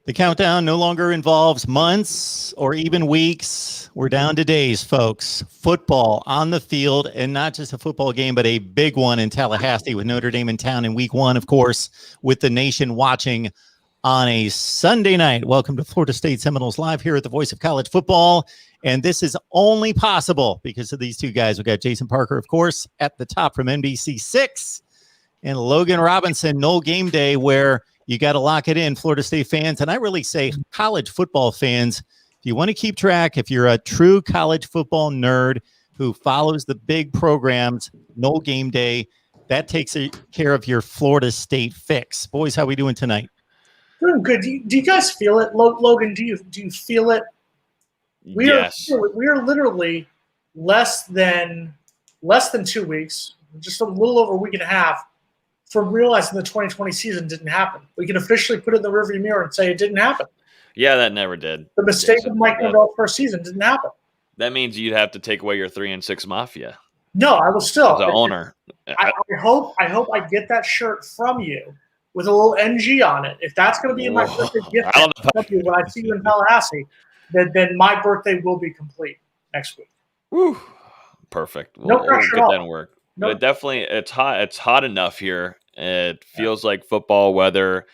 The countdown no longer involves months or even weeks. We're down to days, folks. Football on the field, and not just a football game, but a big one in Tallahassee with Notre Dame in town in week one, of course, with the nation watching on a Sunday night. Welcome to Florida State Seminoles Live here at the Voice of College Football. And this is only possible because of these two guys. We've got Jason Parker, of course, at the top from NBC6, and Logan Robinson, Nole Game Day, where you got to lock it in, Florida State fans. And I really say college football fans, if you want to keep track, if you're a true college football nerd who follows the big programs, Nole Game Day, that takes care of your Florida State fix. Boys, how are we doing tonight? Doing good. Do you guys feel it, Logan? Do you feel it? Yes. We are literally less than 2 weeks, just a little over a week and a half, from realizing the 2020 season didn't happen. We can officially put it in the rearview mirror and say it didn't happen. Yeah, that never did. The mistake of Mike Norvell's first season didn't happen. That means you'd have to take away your 3-6 Mafia. No, I will still. As an owner. I hope I get that shirt from you with a little NG on it. If that's going to be my birthday gift from you when I see you in Tallahassee, then my birthday will be complete next week. Woo. Perfect. No pressure at all. Get that work. No. But definitely, it's hot. It's hot enough here. It feels like football weather.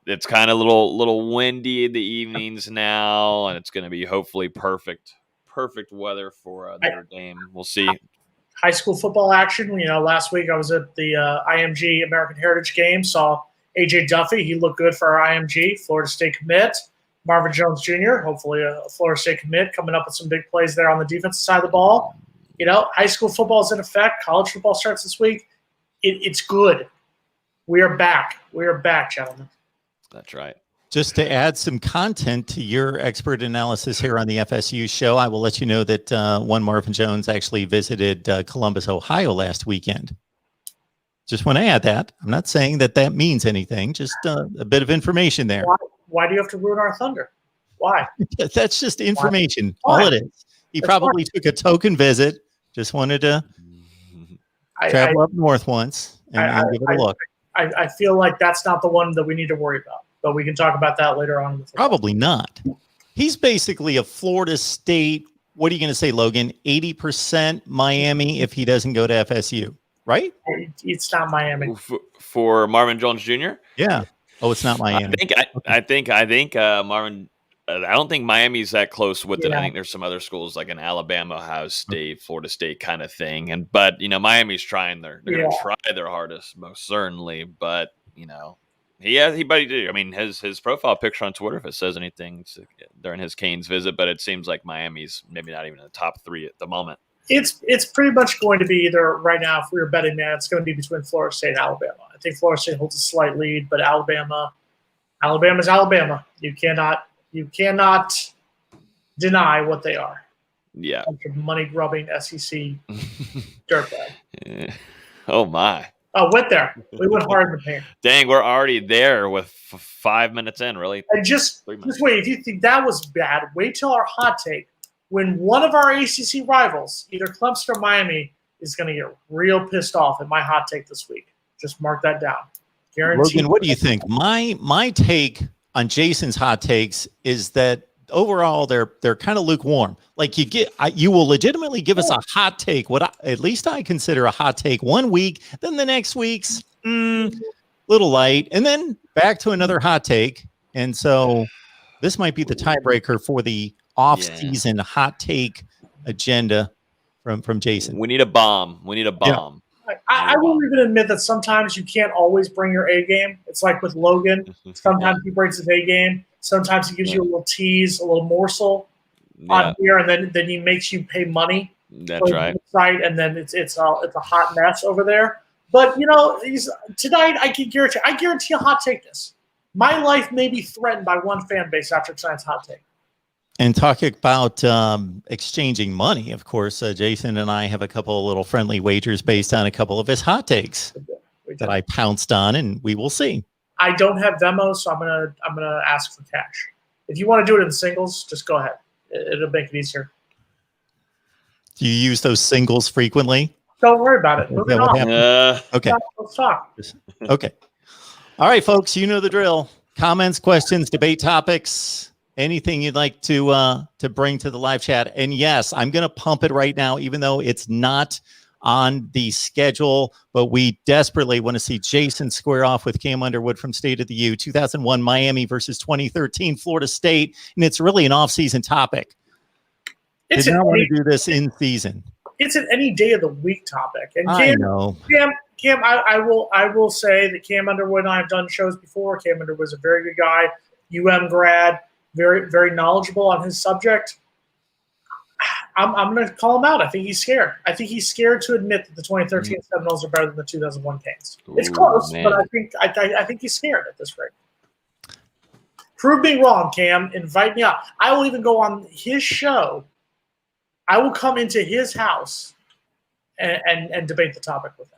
It's kind of little windy in the evenings now, and it's going to be hopefully perfect weather for Notre Dame. We'll see. High school football action. Last week I was at the IMG American Heritage Game. Saw AJ Duffy. He looked good for our IMG. Florida State commit. Marvin Jones Jr., hopefully a Florida State commit, coming up with some big plays there on the defensive side of the ball. High school football is in effect. College football starts this week. It's good. We are back. We are back, gentlemen. That's right. Just to add some content to your expert analysis here on the FSU show, I will let you know that one Marvin Jones actually visited Columbus, Ohio last weekend. Just want to add that. I'm not saying that means anything, just a bit of information there. Why do you have to ruin our thunder? Why? That's just information. Why? All it is. He probably took a token visit, just wanted to travel up north once and give it a look. I feel like that's not the one that we need to worry about. But we can talk about that later on. Probably not. He's basically a Florida State. What are you going to say, Logan? 80% Miami if he doesn't go to FSU, right? It's not Miami. For Marvin Jones Jr.? Yeah. Oh, it's not Miami. I think Marvin. I don't think Miami's that close with it. I think there's some other schools like an Alabama, Ohio State, Florida State kind of thing. But Miami's trying they're going to try their hardest, most certainly. But he did. I mean, his profile picture on Twitter, if it says anything during his Canes visit, but it seems like Miami's maybe not even in the top 3 at the moment. It's pretty much going to be either right now, if we were betting that, it's going to be between Florida State and Alabama. I think Florida State holds a slight lead, but Alabama's Alabama. You cannot deny what they are. Yeah. Money grubbing SEC dirtbag. Yeah. Oh my. Oh, went there. We went hard in the paint. Dang, we're already there with 5 minutes in, really. And just wait. If you think that was bad, wait till our hot take. When one of our ACC rivals, either Clemson or Miami, is going to get real pissed off at my hot take this week. Just mark that down. Guaranteed. Logan, what do you think? My take on Jason's hot takes is that overall they're kind of lukewarm. Like you will legitimately give us a hot take. At least I consider a hot take 1 week, then the next week's little light, and then back to another hot take. And so this might be the tiebreaker for the off-season hot take agenda from Jason. We need a bomb. Yeah. I will even admit that sometimes you can't always bring your A game. It's like with Logan. Sometimes he brings his A game. Sometimes he gives you a little tease, a little morsel on here, and then he makes you pay money. That's right. Site, and then it's a hot mess over there. But tonight I guarantee a hot take this. My life may be threatened by one fan base after tonight's hot take. And talking about exchanging money, of course, Jason and I have a couple of little friendly wagers based on a couple of his hot takes that I pounced on, and we will see. I don't have Venmo, so I'm gonna ask for cash. If you want to do it in singles, just go ahead. It'll make it easier. Do you use those singles frequently? Don't worry about it. Okay. Let's talk. Okay. All right, folks, you know the drill. Comments, questions, debate topics, anything you'd like to bring to the live chat. And yes, I'm going to pump it right now, even though it's not on the schedule, but we desperately want to see Jason square off with Cam Underwood from State of the U, 2001 Miami versus 2013 Florida State. And it's really an off-season topic. Did not want to do this in season. It's an any day of the week topic. And I know. Cam, I will say that Cam Underwood and I have done shows before. Cam Underwood was a very good guy, UM grad, very, very knowledgeable on his subject. I'm going to call him out. I think he's scared. I think he's scared to admit that the 2013 Seminoles are better than the 2001 Canes. It's close, man. But I think he's scared at this rate. Prove me wrong, Cam. Invite me out. I will even go on his show. I will come into his house and debate the topic with him.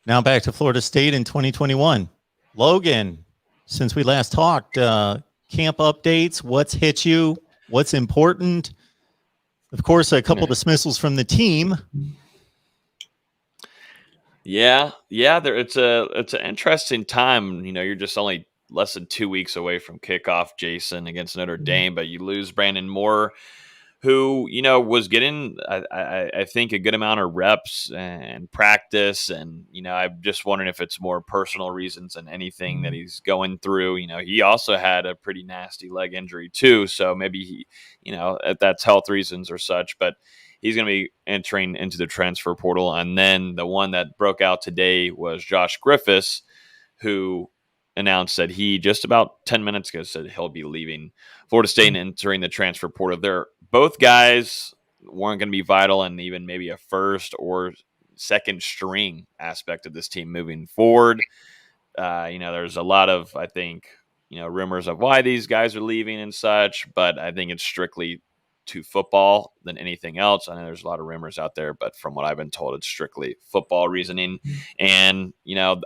Now back to Florida State in 2021. Logan, since we last talked, camp updates, what's hit you? What's important? Of course, a couple dismissals from the team. Yeah. It's an interesting time. You know, you're just only less than 2 weeks away from kickoff, Jason, against Notre Dame, but you lose Brandon Moore, who, you know, was getting, I think, a good amount of reps and practice. And, you know, I'm just wondering if it's more personal reasons than anything that he's going through. You know, he also had a pretty nasty leg injury too. So maybe he, you know, that's health reasons or such, but he's going to be entering into the transfer portal. And then the one that broke out today was Josh Griffiths, who announced that he just about 10 minutes ago said he'll be leaving Florida State and entering the transfer portal. They're both guys weren't going to be vital and even maybe a first or second string aspect of this team moving forward. You know, there's a lot of, I think, you know, rumors of why these guys are leaving and such, but I think it's strictly to football than anything else. I know there's a lot of rumors out there, but from what I've been told, it's strictly football reasoning. And, you know,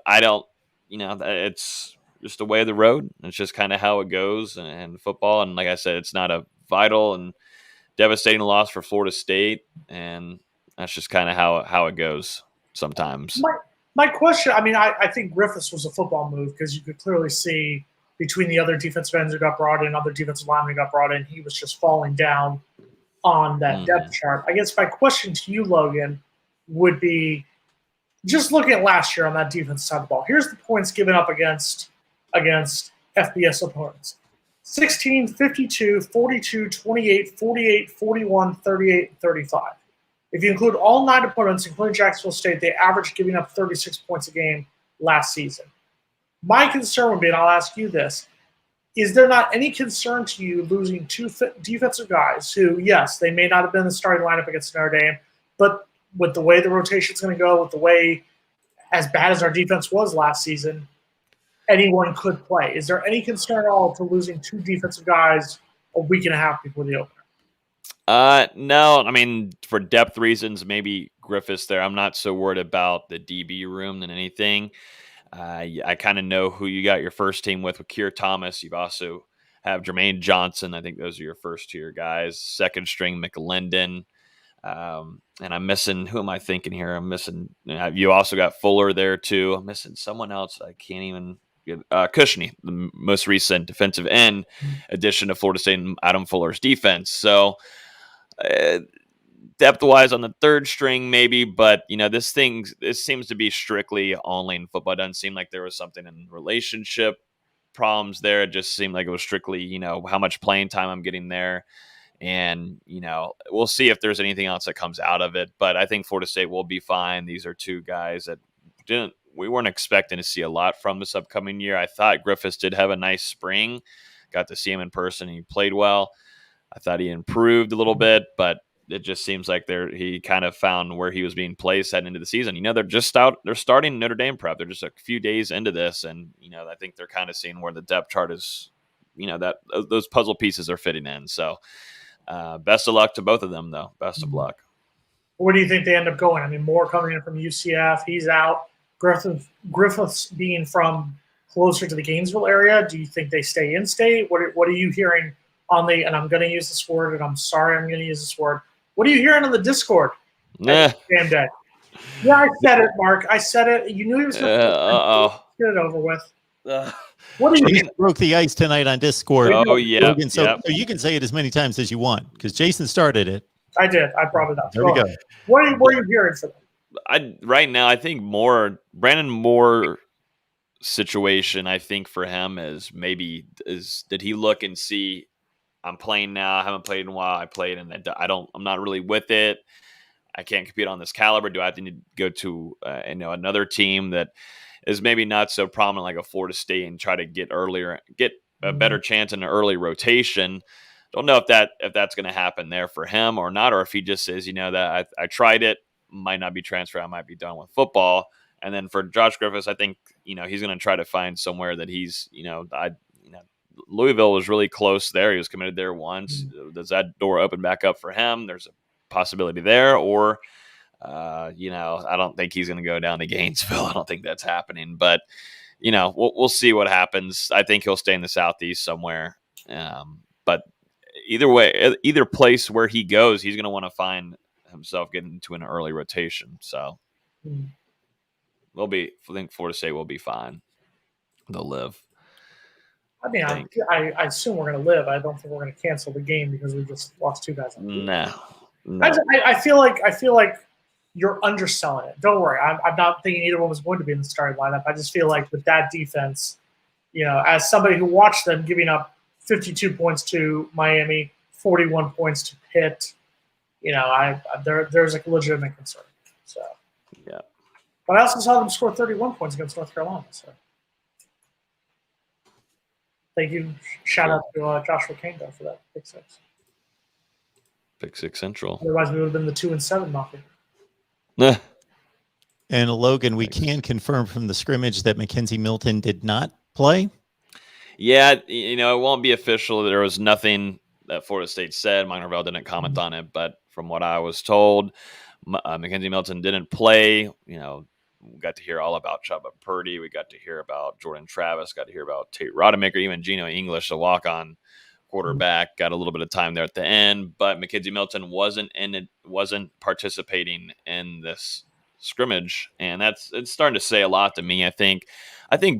it's just the way of the road. It's just kind of how it goes and football. And like I said, it's not a vital and devastating loss for Florida State. And that's just kind of how it goes sometimes. My question, I mean, I think Griffiths was a football move because you could clearly see between the other defensive ends who got brought in, other defensive linemen who got brought in, he was just falling down on that depth chart. I guess my question to you, Logan, would be just looking at last year on that defensive side of the ball. Here's the points given up against FBS opponents. 16, 52, 42, 28, 48, 41, 38, 35. If you include all 9 opponents, including Jacksonville State, they averaged giving up 36 points a game last season. My concern would be, and I'll ask you this, is there not any concern to you losing 2 defensive guys who, yes, they may not have been in the starting lineup against Notre Dame, but with the way the rotation's going to go, with the way as bad as our defense was last season, anyone could play. Is there any concern at all to losing 2 defensive guys a week and a half before the opener? No. I mean, for depth reasons, maybe Griffiths there. I'm not so worried about the DB room than anything. I kind of know who you got your first team with Keir Thomas. You've also have Jermaine Johnson. I think those are your first tier guys. Second string McLendon. And I'm missing, who am I thinking here? I'm missing, you also got Fuller there too. I'm missing someone else. I can't even get, Cushney, the most recent defensive end addition to Florida State and Adam Fuller's defense. So, depth-wise on the third string, maybe, but you know, this seems to be strictly only in football. It doesn't seem like there was something in relationship problems there. It just seemed like it was strictly, you know, how much playing time I'm getting there. And, you know, we'll see if there's anything else that comes out of it. But I think Florida State will be fine. These are 2 guys that we weren't expecting to see a lot from this upcoming year. I thought Griffiths did have a nice spring. Got to see him in person. He played well. I thought he improved a little bit, but it just seems like he kind of found where he was being placed heading into the season. You know, they're starting Notre Dame prep. They're just a few days into this. And, you know, I think they're kind of seeing where the depth chart is, you know, that those puzzle pieces are fitting in. So best of luck to both of them, though. Best of luck. Where do you think they end up going? I mean, Moore coming in from UCF. He's out. Griffiths being from closer to the Gainesville area. Do you think they stay in state? What are you hearing on the, and I'm going to use this word, and I'm sorry I'm going to use this word. What are you hearing on the Discord? Damn day. Yeah, I said it, Mark. I said it. You knew he was going to get it over with. What do you Jason broke the ice tonight on Discord. Oh, yeah. Logan, so you can say it as many times as you want because Jason started it. I did. I brought it up. There we go. What are you hearing for them? Right now, I think Brandon Moore situation, I think for him is did he look and see, I'm playing now, I haven't played in a while, I played and I'm not really with it. I can't compete on this caliber. Do I have to go to another team that is maybe not so prominent like a Florida State and try to get a better chance in an early rotation? Don't know if that's going to happen there for him or not, or if he just says, that I tried it, might not be transferred, I might be done with football. And then for Josh Griffiths, I think he's going to try to find somewhere that he's Louisville was really close there. He was committed there once. Does that door open back up for him? There's a possibility there, or I don't think he's going to go down to Gainesville. I don't think that's happening, but we'll see what happens. I think he'll stay in the Southeast somewhere. But either way, either place where he goes, he's going to want to find himself getting into an early rotation. So I think Florida State will be fine. They'll live. I mean, I assume we're going to live. I don't think we're going to cancel the game because we just lost two guys. No. I feel like you're underselling it. Don't worry. I'm not thinking either one was going to be in the starting lineup. I just feel like with that defense, as somebody who watched them giving up 52 points to Miami, 41 points to Pitt, there's a legitimate concern. So yeah. But I also saw them score 31 points against North Carolina. So thank you. Shout out to Joshua Kane for that pick six. Pick six central. Otherwise, we would have been the 2-7 mafia. And Logan, we can confirm from the scrimmage that Mackenzie Milton did not play. Yeah, it won't be official. There was nothing that Florida State said. Mike Norvell didn't comment on it, but from what I was told, Mackenzie Milton didn't play. We got to hear all about Chubba Purdy. We got to hear about Jordan Travis. Got to hear about Tate Rodemaker, even Geno English, a walk-on quarterback, got a little bit of time there at the end. But Mackenzie Milton wasn't participating in this scrimmage, and it's starting to say a lot to me. I think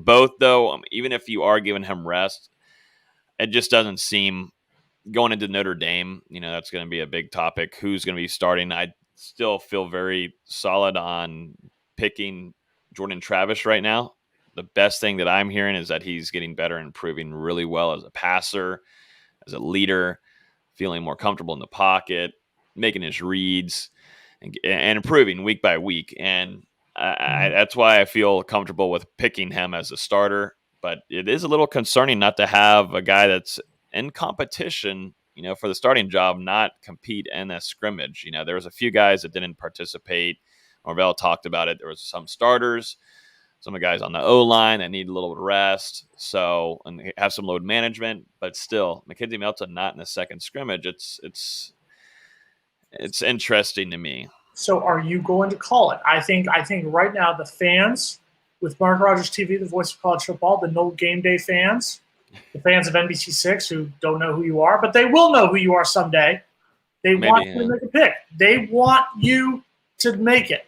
both, though, even if you are giving him rest, it just doesn't seem going into Notre Dame. That's going to be a big topic. Who's going to be starting? I still feel very solid on picking Jordan Travis right now. The best thing that I'm hearing is that he's getting better and improving really well as a passer, as a leader, feeling more comfortable in the pocket, making his reads, and improving week by week. And that's why I feel comfortable with picking him as a starter. But it is a little concerning not to have a guy that's in competition, for the starting job, not compete in a scrimmage. There was a few guys that didn't participate. Norvell talked about it. There was some starters, some of the guys on the O-line that need a little bit of rest, and have some load management. But still, Mackenzie Milton not in the second scrimmage. It's interesting to me. So, are you going to call it? I think right now the fans with Mark Rogers TV, the voice of college football, the no game day fans, the fans of NBC6 who don't know who you are, but they will know who you are someday. They want you to make a pick. They want you to make it.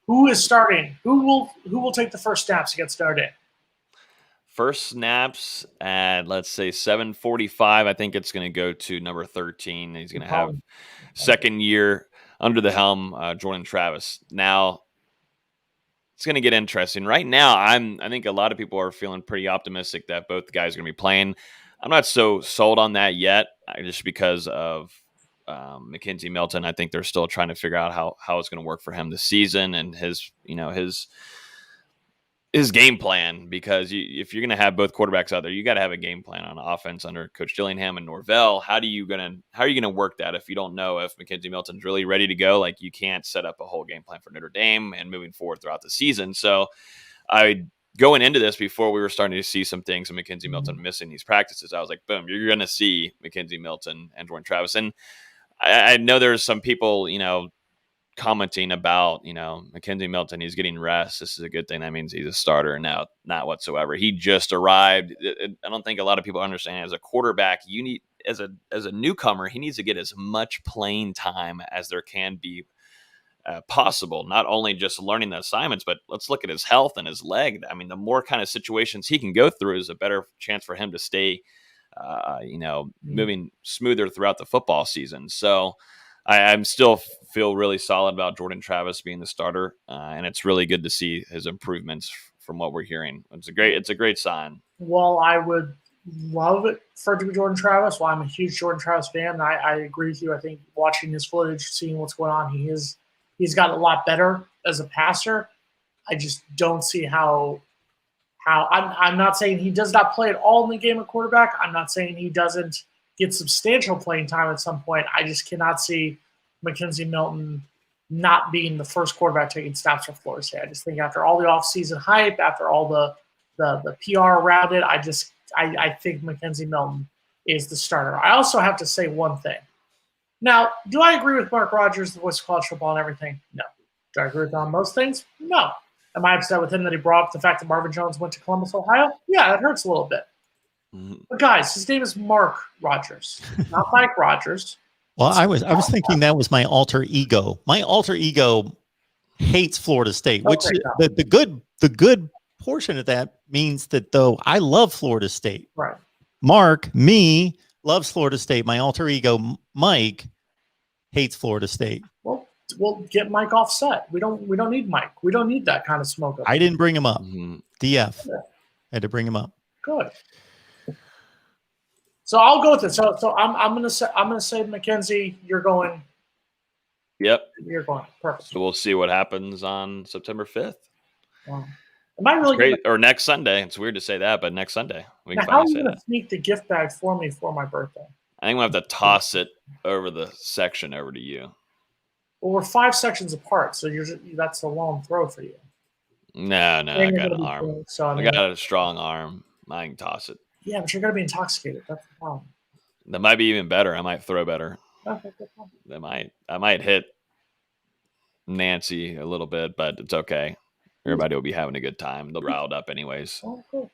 Who is starting? Who will take the first snaps against Notre Dame? First snaps at, let's say, 7:45. I think it's going to go to number 13. He's going to have second year under the helm, Jordan Travis. Now, it's going to get interesting. Right now, I think a lot of people are feeling pretty optimistic that both guys are going to be playing. I'm not so sold on that yet, just because of Mackenzie Milton. I think they're still trying to figure out how it's going to work for him this season and his game plan, because if you're going to have both quarterbacks out there, you got to have a game plan on offense under Coach Dillingham and Norvell. How are you going to work that if you don't know if Mackenzie Milton's really ready to go? Like, you can't set up a whole game plan for Notre Dame and moving forward throughout the season. So going into this, before we were starting to see some things of Mackenzie Milton missing these practices, I was like, boom, you're going to see Mackenzie Milton and Jordan Travis. And I know there's some people, commenting about, Mackenzie Milton, he's getting rest. This is a good thing. That means he's a starter. Now, not whatsoever. He just arrived. I don't think a lot of people understand, as a quarterback, you need, as a newcomer, he needs to get as much playing time as there can be possible. Not only just learning the assignments, but let's look at his health and his leg. I mean, the more kind of situations he can go through is a better chance for him to stay, moving smoother throughout the football season. So I'm still feel really solid about Jordan Travis being the starter, and it's really good to see his improvements from what we're hearing. It's a great sign. Well, I would love it for it to be Jordan Travis. Well, I'm a huge Jordan Travis fan. I agree with you. I think watching his footage, seeing what's going on, he's gotten a lot better as a passer. I just don't see how I'm not saying he does not play at all in the game at quarterback. I'm not saying he doesn't get substantial playing time at some point. I just cannot see McKenzie Milton not being the first quarterback taking snaps for Florida State. I just think after all the offseason hype, after all the PR around it, I think McKenzie Milton is the starter. I also have to say one thing. Now, do I agree with Mark Rogers, the voice of college football and everything? No. Do I agree with him on most things? No. Am I upset with him that he brought up the fact that Marvin Jones went to Columbus, Ohio? Yeah, that hurts a little bit. But guys, his name is Mark Rogers, not Mike Rogers. Well, I was thinking that was my alter ego. My alter ego hates Florida State, which the good portion of that means that though I love Florida State. Right. Mark, me, loves Florida State. My alter ego, Mike, hates Florida State. Well, we'll get Mike offset. We don't need Mike. We don't need that kind of smoke. I didn't bring him up. DF. Had to bring him up. Good. So I'll go with it. So I'm gonna say McKenzie, you're going. Yep. You're going. Perfect. So we'll see what happens on September 5th. Wow. Am I really great? Or next Sunday. It's weird to say that, but next Sunday we can how are finally you say gonna that. sneak the gift bag for me for my birthday? I think we'll have to toss it over the section over to you. Well, we're 5 sections apart, so that's a long throw for you. No, I got an arm. Cool, so I got a strong arm. I can toss it. Yeah, but you're gonna be intoxicated. That's the problem. That might be even better. I might throw better. Okay, good problem. I might hit Nancy a little bit, but it's okay. Everybody will be having a good time. They'll be riled up anyways. Oh, cool.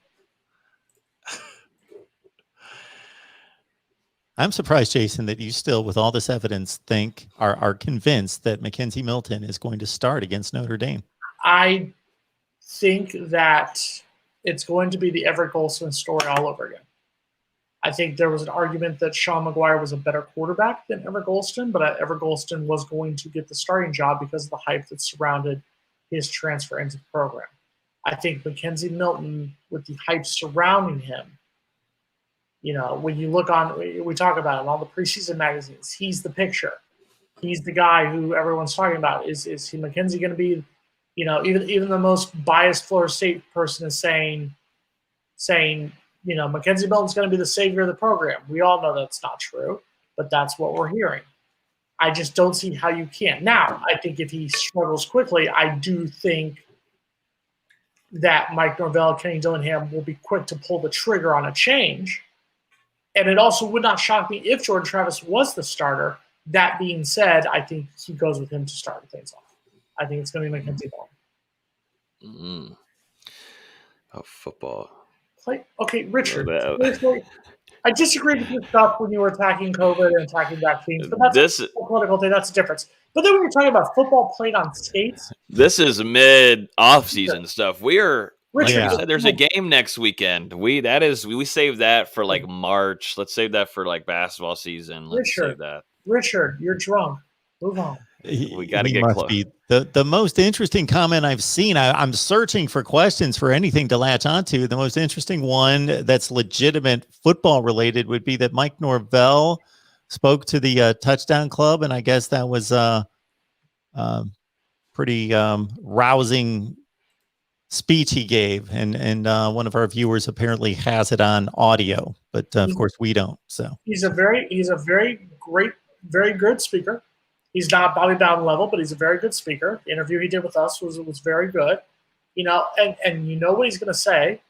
I'm surprised, Jason, that you still, with all this evidence, are convinced that McKenzie Milton is going to start against Notre Dame. I think that it's going to be the Everett Golston story all over again. I think there was an argument that Sean McGuire was a better quarterback than Everett Golston, but Everett Golston was going to get the starting job because of the hype that surrounded his transfer into the program. I think McKenzie Milton, with the hype surrounding him, when you look on, we talk about it in all the preseason magazines, he's the picture. He's the guy who everyone's talking about. Is he McKenzie going to be, even the most biased Florida State person is saying, McKenzie Milton's going to be the savior of the program. We all know that's not true, but that's what we're hearing. I just don't see how you can. Now, I think if he struggles quickly, I do think that Mike Norvell, Kenny Dillingham will be quick to pull the trigger on a change. And it also would not shock me if Jordan Travis was the starter. That being said, I think he goes with him to start things off. I think it's going to be McKenzie Milton. Oh, football. Okay, Richard. I disagreed with your stuff when you were attacking COVID and attacking vaccines, but that's a political thing. That's a difference. But then when you're talking about football played on skates, this is mid-off-season stuff. Richard, like you said, there's a game next weekend. We saved that for like March. Let's save that for like basketball season. Let's save that. Richard, you're drunk. Move on. We got to get close. The most interesting comment I've seen. I'm searching for questions for anything to latch onto. The most interesting one that's legitimate football related would be that Mike Norvell spoke to the Touchdown Club, and I guess that was pretty rousing speech he gave, and one of our viewers apparently has it on audio, but of course we don't. So he's a very great, very good speaker. He's not Bobby Bowden level, but he's a very good speaker. The interview he did with us was very good. And you know what he's going to say.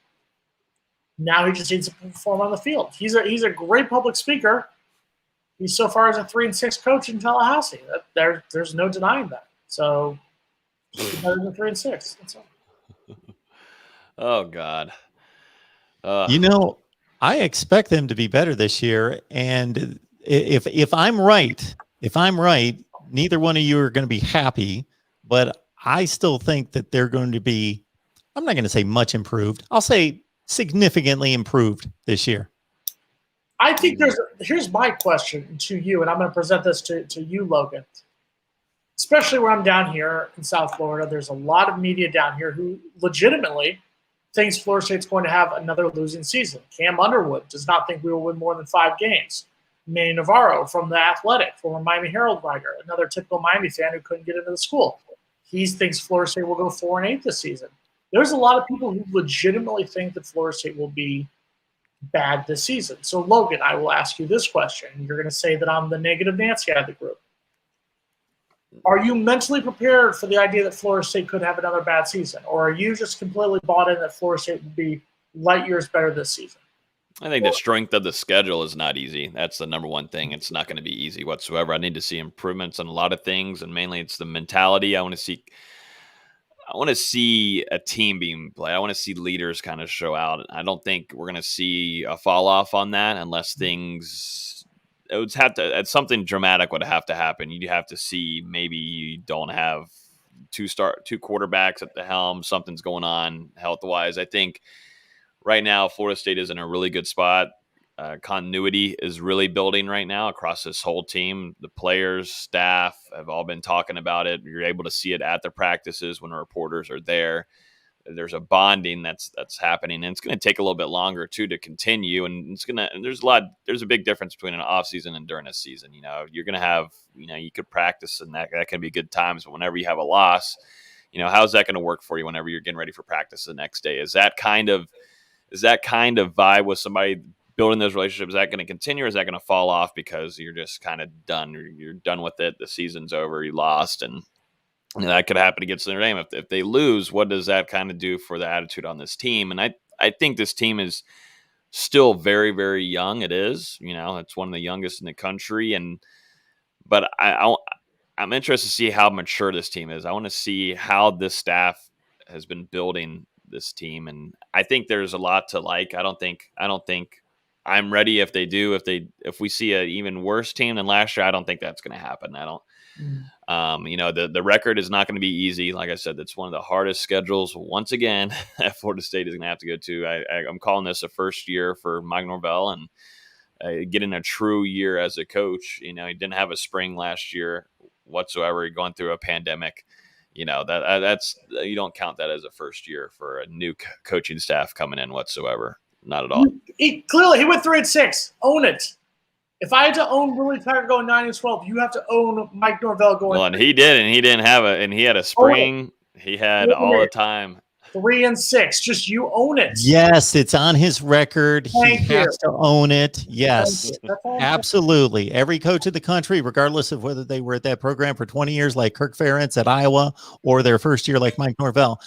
Now he just needs to perform on the field. He's a great public speaker. He's so far as a 3-6 coach in Tallahassee. There's no denying that. So he's better than 3-6. That's all. Oh God. I expect them to be better this year. And if I'm right, neither one of you are going to be happy, but I still think that they're going to be, I'm not going to say much improved. I'll say significantly improved this year. I think here's my question to you, and I'm going to present this to you, Logan. Especially where I'm down here in South Florida, there's a lot of media down here who legitimately thinks Florida State's going to have another losing season. Cam Underwood does not think we will win more than 5 games. Manny Navarro from The Athletic, former Miami Herald writer, another typical Miami fan who couldn't get into the school. He thinks Florida State will go 4-8 this season. There's a lot of people who legitimately think that Florida State will be bad this season. So, Logan, I will ask you this question. You're going to say that I'm the negative Nancy out of the group. Are you mentally prepared for the idea that Florida State could have another bad season? Or are you just completely bought in that Florida State will be light years better this season? I think the strength of the schedule is not easy. That's the number one thing. It's not going to be easy whatsoever. I need to see improvements on a lot of things, and mainly it's the mentality. I want to see a team being played. I want to see leaders kind of show out. I don't think we're going to see a fall off on that unless something dramatic would have to happen. You'd have to see maybe you don't have two quarterbacks at the helm. Something's going on health wise. I think right now Florida State is in a really good spot. Continuity is really building right now across this whole team. The players, staff have all been talking about it. You're able to see it at the practices when the reporters are there. There's a bonding that's happening, and it's going to take a little bit longer too to continue. And there's a big difference between an off season and during a season. You're going to have, you could practice, and that can be good times. But whenever you have a loss, how's that going to work for you whenever you're getting ready for practice the next day? Is that kind of vibe with somebody building those relationships? Is that going to continue, or is that going to fall off because you're just kind of done? You're done with it. The season's over. You lost, and that could happen against Notre Dame. If they lose, what does that kind of do for the attitude on this team? And I think this team is still very, very young. It is, it's one of the youngest in the country. But I'm interested to see how mature this team is. I want to see how this staff has been building this team. And I think there's a lot to like. I don't think I'm ready if they do. If we see an even worse team than last year, I don't think that's going to happen. I don't. The record is not going to be easy. Like I said, it's one of the hardest schedules once again that Florida State is going to have to go to. I'm calling this a first year for Mike Norvell, and getting a true year as a coach. He didn't have a spring last year whatsoever. Going through a pandemic. That's you don't count that as a first year for a new coaching staff coming in whatsoever. Not at all. He went 3-6. Own it. If I had to own Willie Taggart going 9-12, you have to own Mike Norvell going. Well, and he did, and he didn't have and he had a spring. He had all the time. 3-6. Just you own it. Yes, it's on his record. He has to own it. Yes, absolutely. Every coach in the country, regardless of whether they were at that program for 20 years, like Kirk Ferentz at Iowa, or their first year, like Mike Norvell.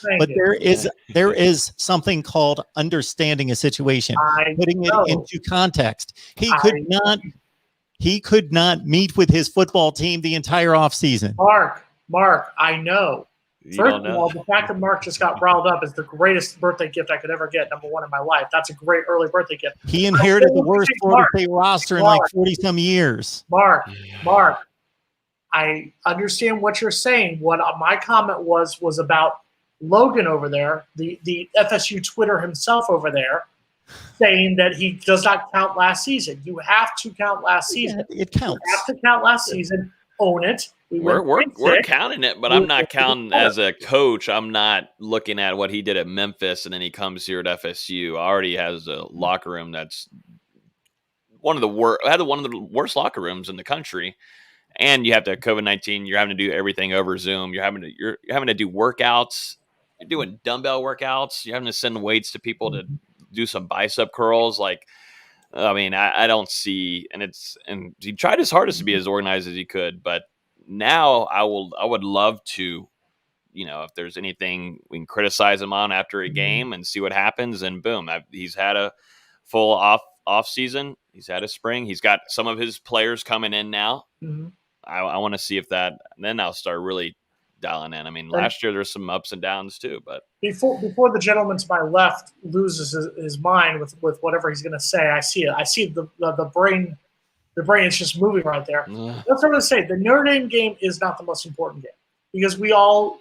There is something called understanding a situation, putting it into context. He could not meet with his football team the entire offseason. Mark, I know. First of all, the fact that Mark just got riled up is the greatest birthday gift I could ever get, number one in my life. That's a great early birthday gift. He inherited the worst Florida State roster in like 40-some years. Mark, I understand what you're saying. What my comment was about Logan over there, the FSU Twitter himself over there, saying that he does not count last season. You have to count last season. Yeah, it counts. You have to count last season. Own it. We're counting it, but I'm not counting as a coach. I'm not looking at what he did at Memphis, and then he comes here at FSU. Already has a locker room that's one of the worst locker rooms in the country. And you have to have COVID-19. You're having to do everything over Zoom. You're having to do workouts. You're doing dumbbell workouts. You're having to send weights to people to do some bicep curls. I don't see, and he tried his hardest to be as organized as he could, but now I would love to, if there's anything we can criticize him on after a game and see what happens. And boom, he's had a full off season. He's had a spring. He's got some of his players coming in now. Mm-hmm. I want to see if that, and then I'll start really dialing in. Last year there's some ups and downs too, but before the gentleman to my left loses his mind with whatever he's going to say, I see it. I see the brain The brain is just moving right there. That's what I'm going to say. The Notre Dame game is not the most important game because we all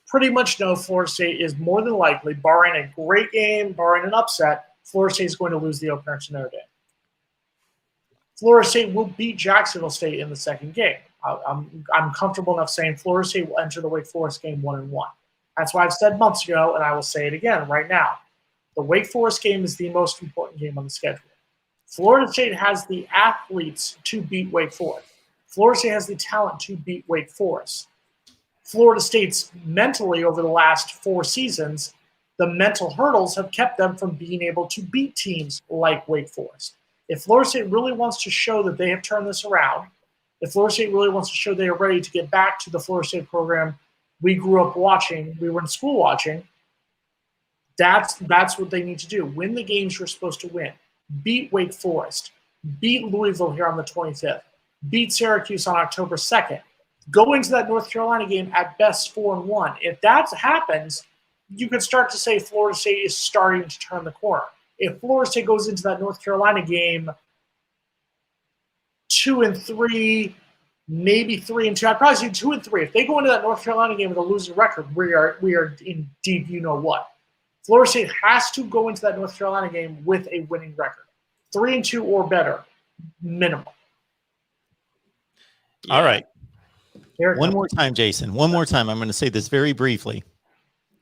pretty much know Florida State is more than likely, barring a great game, barring an upset, Florida State is going to lose the opener to Notre Dame. Florida State will beat Jacksonville State in the second game. I'm comfortable enough saying Florida State will enter the Wake Forest game 1-1. That's why I've said months ago, and I will say it again right now. The Wake Forest game is the most important game on the schedule. Florida State has the athletes to beat Wake Forest. Florida State has the talent to beat Wake Forest. Florida State's mentally over the last 4 seasons, the mental hurdles have kept them from being able to beat teams like Wake Forest. If Florida State really wants to show that they have turned this around, if Florida State really wants to show they are ready to get back to the Florida State program we grew up watching, we were in school watching, that's what they need to do. Win the games you're supposed to win. Beat Wake Forest. Beat Louisville here on the 25th. Beat Syracuse on October 2nd. Go into that North Carolina game at best 4-1. If that happens, you could start to say Florida State is starting to turn the corner. If Florida State goes into that North Carolina game 2-3, maybe 3-2, I'd probably say 2-3. If they go into that North Carolina game with a losing record, we are in deep you know what. Florida State has to go into that North Carolina game with a winning record. 3-2 or better, minimum. Yeah. All right. One more time, Jason. One more time. I'm going to say this very briefly.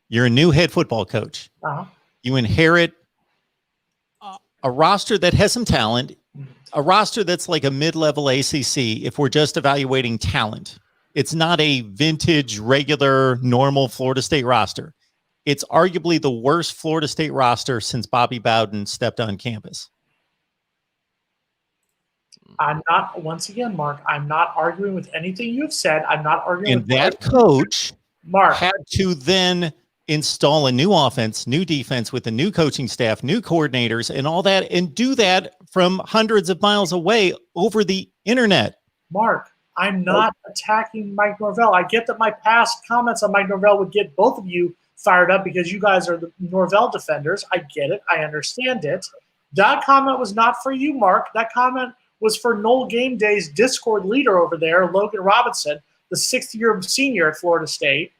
You're a new head football coach. Uh-huh. You inherit a roster that has some talent, a roster that's like a mid-level ACC if we're just evaluating talent. It's not a vintage, regular, normal Florida State roster. It's arguably the worst Florida State roster since Bobby Bowden stepped on campus. I'm not, once again, Mark, I'm not arguing with anything you've said. I'm not arguing with that coach Mark had to then install a new offense, new defense with a new coaching staff, new coordinators, and all that, and do that from hundreds of miles away over the internet. Mark, I'm not attacking Mike Norvell. I get that my past comments on Mike Norvell would get both of you fired up because you guys are the Norvell defenders. I get it. I understand it. That comment was not for you, Mark. That comment was for Noel Game Day's Discord leader over there, Logan Robinson, the 6th-year senior at Florida State.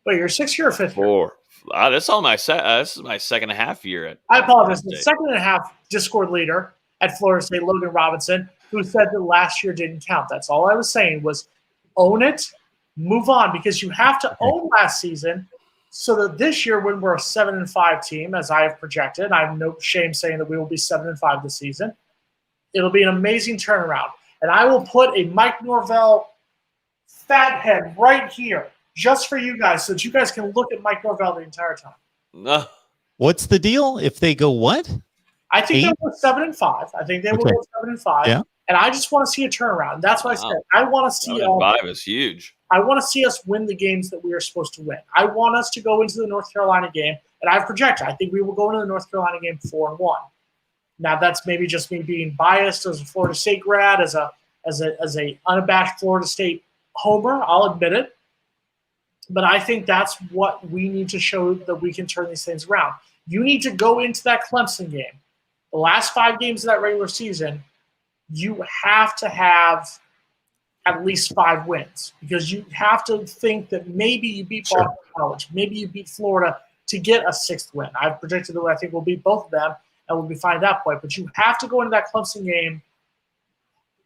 Wait, you're 6th year or 5th year? 4. This is my second and a half year at. I apologize. The second and a half Discord leader at Florida State, Logan Robinson, who said that last year didn't count. That's all I was saying was own it, move on, because you have to own last season so that this year when we're a 7-5 team, as I have projected, I have no shame saying that we will be 7-5 this season, it'll be an amazing turnaround. And I will put a Mike Norvell fat head right here just for you guys so that you guys can look at Mike Norvell the entire time. No. What's the deal? If they go what? I think they'll go 7-5. I think they will go 7-5. Yeah. And I just want to see a turnaround. That's why I said I want to see 7-5 is huge. I want to see us win the games that we are supposed to win. I want us to go into the North Carolina game, and I've projected. I think we will go into the North Carolina game 4-1. Now that's maybe just me being biased as a Florida State grad, as a unabashed Florida State homer. I'll admit it. But I think that's what we need to show that we can turn these things around. You need to go into that Clemson game. The last 5 games of that regular season, you have to have at least 5 wins because you have to think that maybe you beat Boston College, maybe you beat Florida to get a 6th win. I've predicted that I think we'll beat both of them and we'll be fine at that point. But you have to go into that Clemson game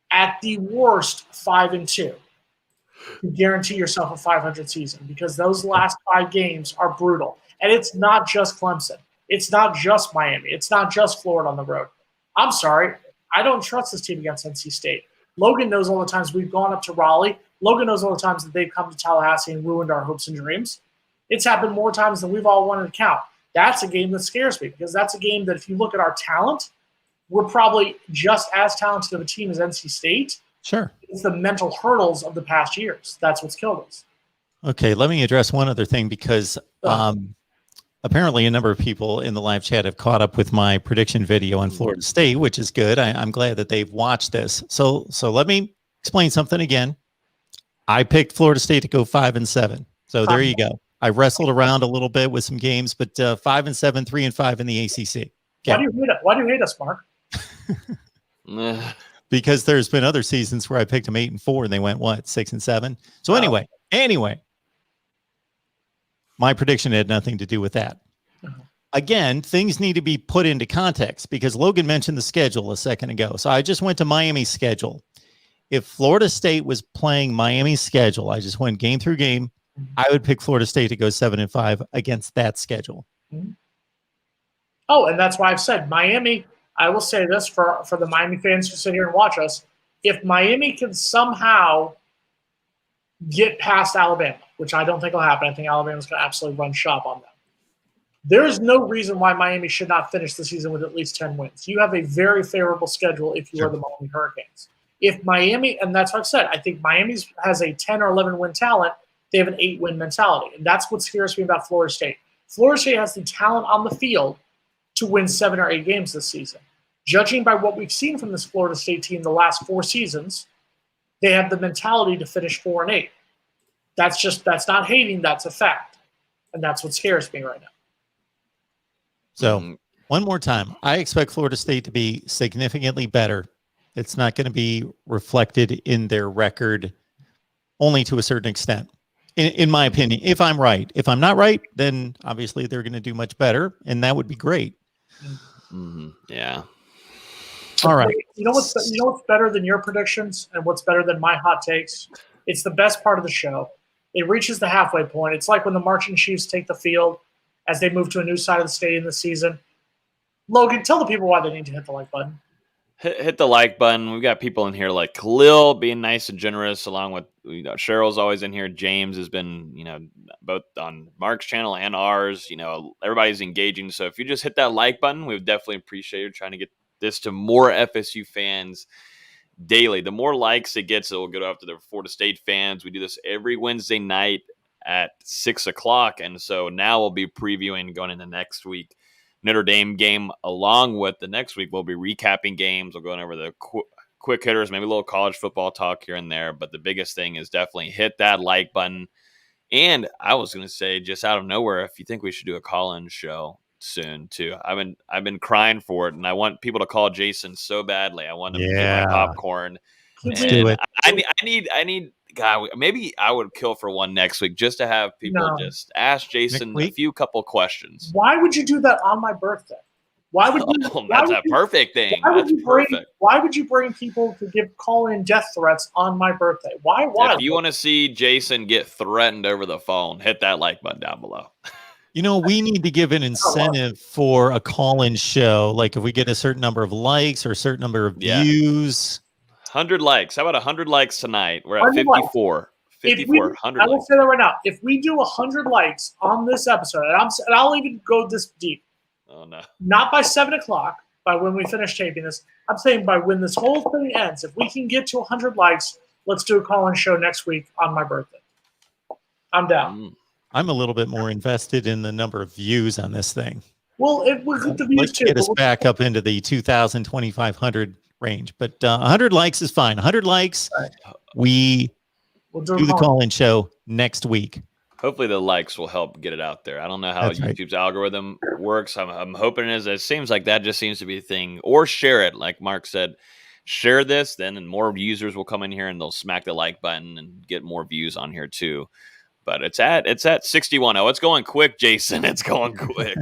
at the worst 5-2 to guarantee yourself a 500 season because those last 5 games are brutal. And it's not just Clemson. It's not just Miami. It's not just Florida on the road. I'm sorry. I don't trust this team against NC State. Logan knows all the times we've gone up to Raleigh. Logan knows all the times that they've come to Tallahassee and ruined our hopes and dreams. It's happened more times than we've all wanted to count. That's a game that scares me because that's a game that if you look at our talent, we're probably just as talented of a team as NC State. Sure. It's the mental hurdles of the past years. That's what's killed us. Okay, let me address one other thing because apparently a number of people in the live chat have caught up with my prediction video on Florida State, which is good. I'm glad that they've watched this. So let me explain something again. I picked Florida State to go 5-7. So there you go. I wrestled around a little bit with some games, but 5-7, 3-5 in the ACC. Okay. Why do you hate us, Mark? Because there's been other seasons where I picked them 8-4 and they went what, 6-7. So anyway, my prediction had nothing to do with that. Again, things need to be put into context because Logan mentioned the schedule a second ago. So I just went to Miami's schedule. If Florida State was playing Miami's schedule, I just went game through game, I would pick Florida State to go 7-5 against that schedule. Oh, and that's why I've said Miami. I will say this for the Miami fans who sit here and watch us. If Miami can somehow get past Alabama, which I don't think will happen, I think Alabama's going to absolutely run shop on them. There is no reason why Miami should not finish the season with at least 10 wins. You have a very favorable schedule if you are the Miami Hurricanes. If Miami, and that's what I've said, I think Miami has a 10 or 11 win talent. They have an 8-win mentality. And that's what scares me about Florida State. Florida State has the talent on the field to win 7 or 8 games this season. Judging by what we've seen from this Florida State team the last 4 seasons, they have the mentality to finish 4-8. That's not hating, that's a fact. And that's what scares me right now. So one more time, I expect Florida State to be significantly better. It's not going to be reflected in their record only to a certain extent, in my opinion, if I'm right. If I'm not right, then obviously they're going to do much better, and that would be great. Yeah. All right. You know what's better than your predictions and what's better than my hot takes? It's the best part of the show. It reaches the halfway point. It's like when the marching chiefs take the field as they move to a new side of the stadium this season. Logan, tell the people why they need to hit the like button. Hit the like button. We've got people in here like Khalil being nice and generous, along with Cheryl's always in here. James has been, both on Mark's channel and ours. Everybody's engaging. So if you just hit that like button, we would definitely appreciate it. Trying to get this to more FSU fans daily. The more likes it gets, it will go out to the Florida State fans. We do this every Wednesday night at 6:00, and so now we'll be previewing going into next week Notre Dame game, along with the next week we'll be recapping games. We'll go over the quick hitters, maybe a little college football talk here and there, but the biggest thing is definitely hit that like button. And I was going to say, just out of nowhere, if you think we should do a call-in show soon too. I've been crying for it, and I want people to call Jason so badly. I want him to get my popcorn. Let's do it. I need God, maybe I would kill for one next week just to have people just ask Jason a couple questions. Why would you do that on my birthday? Why would you? That's a perfect thing. That's perfect. Why would you bring people to call in death threats on my birthday? Why? If you want to see Jason get threatened over the phone, hit that like button down below. We need to give an incentive for a call-in show. Like if we get a certain number of likes or a certain number of views. 100 likes. How about 100 likes tonight? We're at 54. 100 I will say that right now. If we do 100 likes on this episode, and I'll even go this deep. Oh, no. Not by 7 o'clock, by when we finish taping this. I'm saying by when this whole thing ends. If we can get to 100 likes, let's do a call-in show next week on my birthday. I'm down. I'm a little bit more invested in the number of views on this thing. Well, it was the views let's too. Get us back up into the 2,000, 2,500 range. But 100 likes is fine. 100 likes, we'll do the call-in show next week. Hopefully the likes will help get it out there. I don't know how YouTube's algorithm works. I'm hoping it seems like that just seems to be a thing. Or share it, like Mark said. Share this, then more users will come in here and they'll smack the like button and get more views on here too. But it's at 61. Oh, it's going quick, Jason. It's going quick.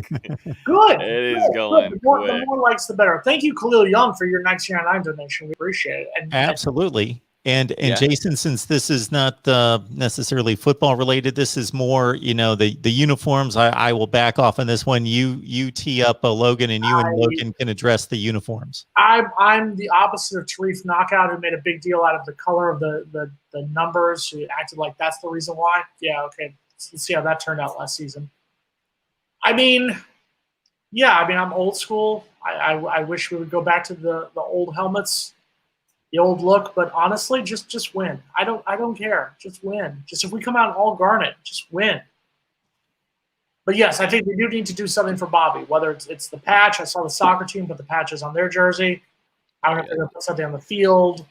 Good. It is going quick. The more likes, the better. Thank you, Khalil Young, for your 1999 donation. We appreciate it. Absolutely. And Jason, since this is not necessarily football related, this is more, the uniforms. I will back off on this one. You tee up Logan, and you and Logan can address the uniforms. I'm the opposite of Tarif Knockout, who made a big deal out of the color of the numbers. Who acted like that's the reason why. Yeah, okay. Let's see how that turned out last season. I'm old school. I wish we would go back to the old helmets. The old look, but honestly, just win. I don't care. Just win. Just if we come out all garnet, just win. But yes, I think we do need to do something for Bobby. Whether it's the patch. I saw the soccer team put the patches on their jersey. I don't know if they're going to put something on the field,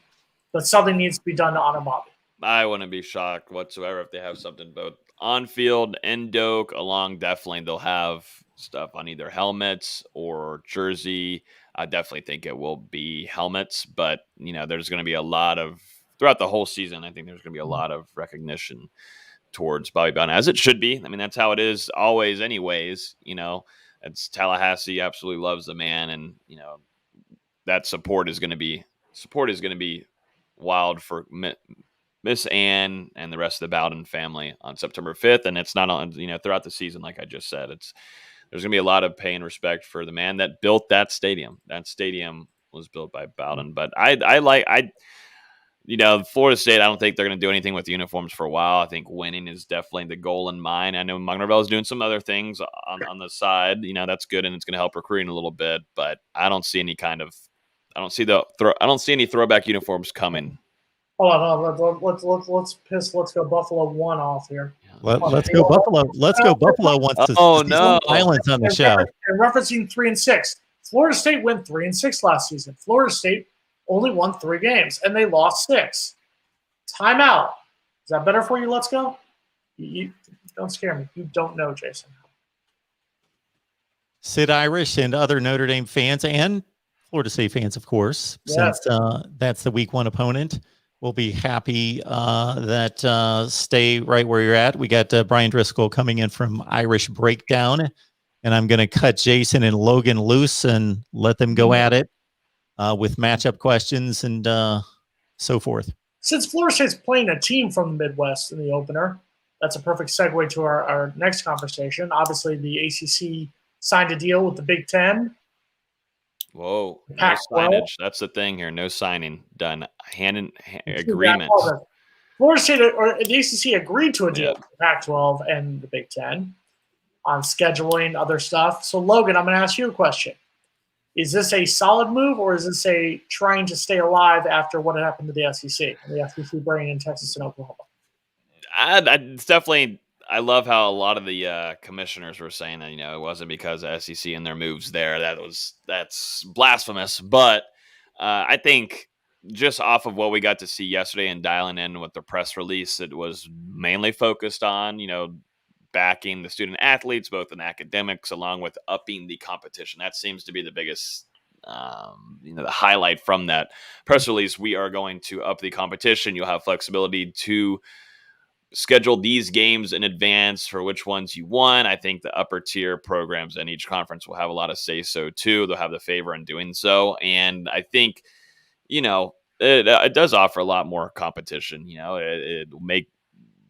but something needs to be done to honor Bobby. I wouldn't be shocked whatsoever if they have something both on field and Doak along, definitely they'll have stuff on either helmets or jersey. I definitely think it will be helmets, but there's going to be a lot of throughout the whole season. I think there's going to be a lot of recognition towards Bobby Bowden, as it should be. I mean, that's how it is always, anyways. It's Tallahassee absolutely loves the man, and that support is going to be wild for Miss Ann and the rest of the Bowden family on September 5th. And it's not on, throughout the season, like I just said, there's going to be a lot of pay and respect for the man that built that stadium. That stadium was built by Bowden. But Florida State, I don't think they're going to do anything with the uniforms for a while. I think winning is definitely the goal in mind. I know Monterville is doing some other things on the side. That's good, and it's going to help recruiting a little bit. But I don't see any any throwback uniforms coming. Hold on. Let's go Buffalo 1 off here. Let's go Buffalo. Let's go Buffalo wants to see some violence on the show. Referencing 3 and 6. Florida State went 3 and 6 last season. Florida State only won 3 games, and they lost 6. Timeout. Is that better for you? Let's go. You don't scare me. You don't know, Jason. Sid Irish and other Notre Dame fans and Florida State fans, of course, since that's the week 1 opponent. We'll be happy that stay right where you're at. We got Brian Driscoll coming in from Irish Breakdown, and I'm going to cut Jason and Logan loose and let them go at it with matchup questions and so forth. Since Florida State's playing a team from the Midwest in the opener, that's a perfect segue to our next conversation. Obviously, the ACC signed a deal with the Big Ten. Whoa, no signage. That's the thing here. No signing done. Hand in agreements. Florida State or the ACC agreed to a deal with the Pac-12 and the Big Ten on scheduling, other stuff. So, Logan, I'm going to ask you a question. Is this a solid move, or is this a trying to stay alive after what happened to the SEC? The SEC bringing in Texas and Oklahoma. It's definitely. I love how a lot of the commissioners were saying that it wasn't because of SEC and their moves there. That's blasphemous. But I think just off of what we got to see yesterday and dialing in with the press release, it was mainly focused on backing the student athletes, both in academics, along with upping the competition. That seems to be the biggest, the highlight from that press release. We are going to up the competition. You'll have flexibility to schedule these games in advance for which ones you want. I think the upper tier programs in each conference will have a lot of say so too. They'll have the favor in doing so. And I think, it does offer a lot more competition. It will make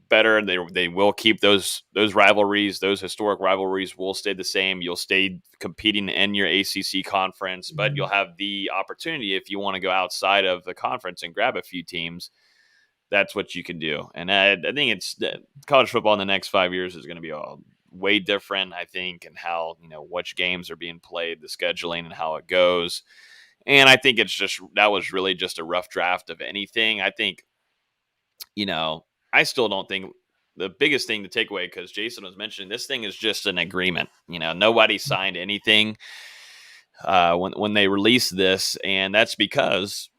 better. They will keep those rivalries, those historic rivalries will stay the same. You'll stay competing in your ACC conference, but you'll have the opportunity if you want to go outside of the conference and grab a few teams. That's what you can do. And I think it's college football in the next 5 years is going to be all way different, I think, and how, which games are being played, the scheduling and how it goes. And I think that was really just a rough draft of anything. I think, I still don't think the biggest thing to take away, because Jason was mentioning, this thing is just an agreement. Nobody signed anything when they released this. And that's because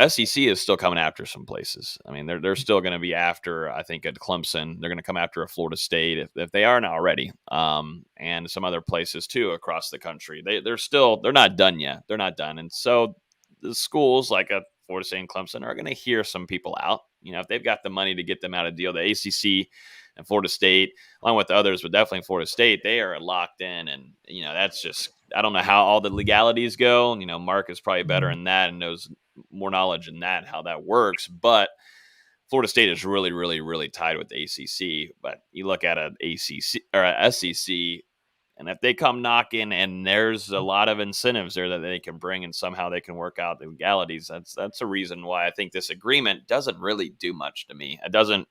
SEC is still coming after some places. I mean, they're still going to be after, I think, at Clemson. They're going to come after a Florida State if they aren't already, and some other places too across the country. They're not done yet. They're not done. And so the schools like a Florida State and Clemson are going to hear some people out. If they've got the money to get them out of deal, the ACC and Florida State, along with others, but definitely Florida State, they are locked in. And, that's just, I don't know how all the legalities go. Mark is probably better in that and knows more knowledge in that, how that works. But Florida State is really, really, really tied with the ACC. But you look at an ACC or a SEC, and if they come knocking, and there's a lot of incentives there that they can bring, and somehow they can work out the legalities, that's a reason why I think this agreement doesn't really do much to me. It doesn't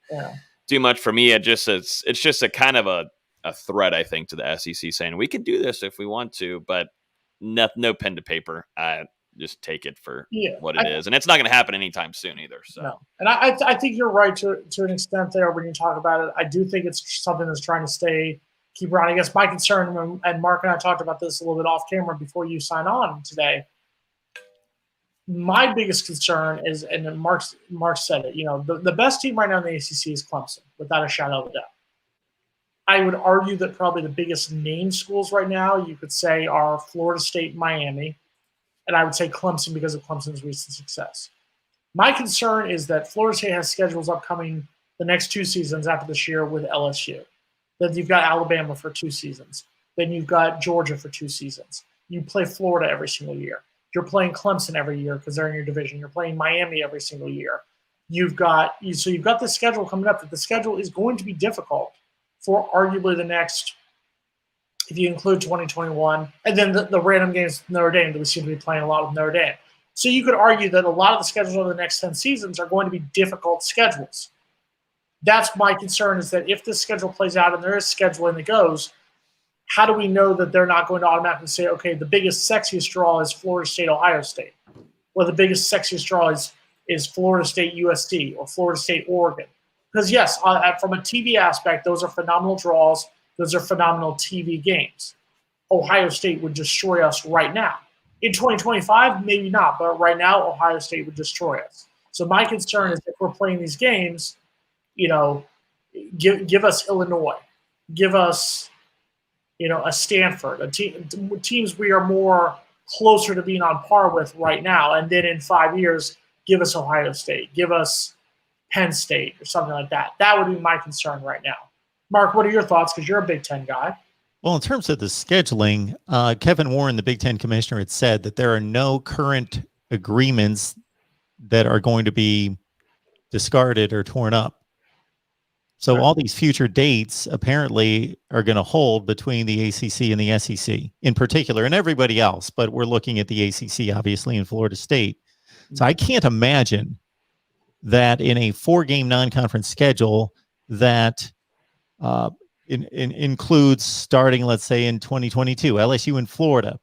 do much for me. It's just a kind of a threat, I think, to the SEC saying we can do this if we want to, but no pen to paper. Just take it for what it is. And it's not going to happen anytime soon either. So, no. And I think you're right to an extent there when you talk about it. I do think it's something that's trying to keep around. I guess my concern, and Mark and I talked about this a little bit off camera before you sign on today. My biggest concern is, and Mark said it, the best team right now in the ACC is Clemson, without a shadow of a doubt. I would argue that probably the biggest name schools right now you could say are Florida State, Miami, and I would say Clemson because of Clemson's recent success. My concern is that Florida State has schedules upcoming the next 2 seasons after this year with LSU. Then you've got Alabama for 2 seasons. Then you've got Georgia for 2 seasons. You play Florida every single year. You're playing Clemson every year because they're in your division. You're playing Miami every single year. You've got this schedule coming up that the schedule is going to be difficult for arguably the next, if you include 2021, and then the random games with Notre Dame that we seem to be playing a lot with Notre Dame. So you could argue that a lot of the schedules over the next 10 seasons are going to be difficult schedules. That's my concern, is that if this schedule plays out and there is scheduling that goes, how do we know that they're not going to automatically say, okay, the biggest, sexiest draw is Florida State, Ohio State, or the biggest, sexiest draw is Florida State, USC, or Florida State, Oregon? Because yes, from a TV aspect, those are phenomenal draws. Those are phenomenal TV games. Ohio State would destroy us right now. In 2025, maybe not, but right now, Ohio State would destroy us. So my concern is if we're playing these games, give us Illinois, give us, a Stanford, teams we are more closer to being on par with right now. And then in 5 years, give us Ohio State, give us Penn State or something like that. That would be my concern right now. Mark, what are your thoughts? Because you're a Big Ten guy. Well, in terms of the scheduling, Kevin Warren, the Big Ten commissioner, had said that there are no current agreements that are going to be discarded or torn up. So all these future dates apparently are going to hold between the ACC and the SEC in particular, and everybody else. But we're looking at the ACC, obviously, in Florida State. So I can't imagine that in a 4-game non-conference schedule that includes starting, let's say, in 2022, LSU in Florida.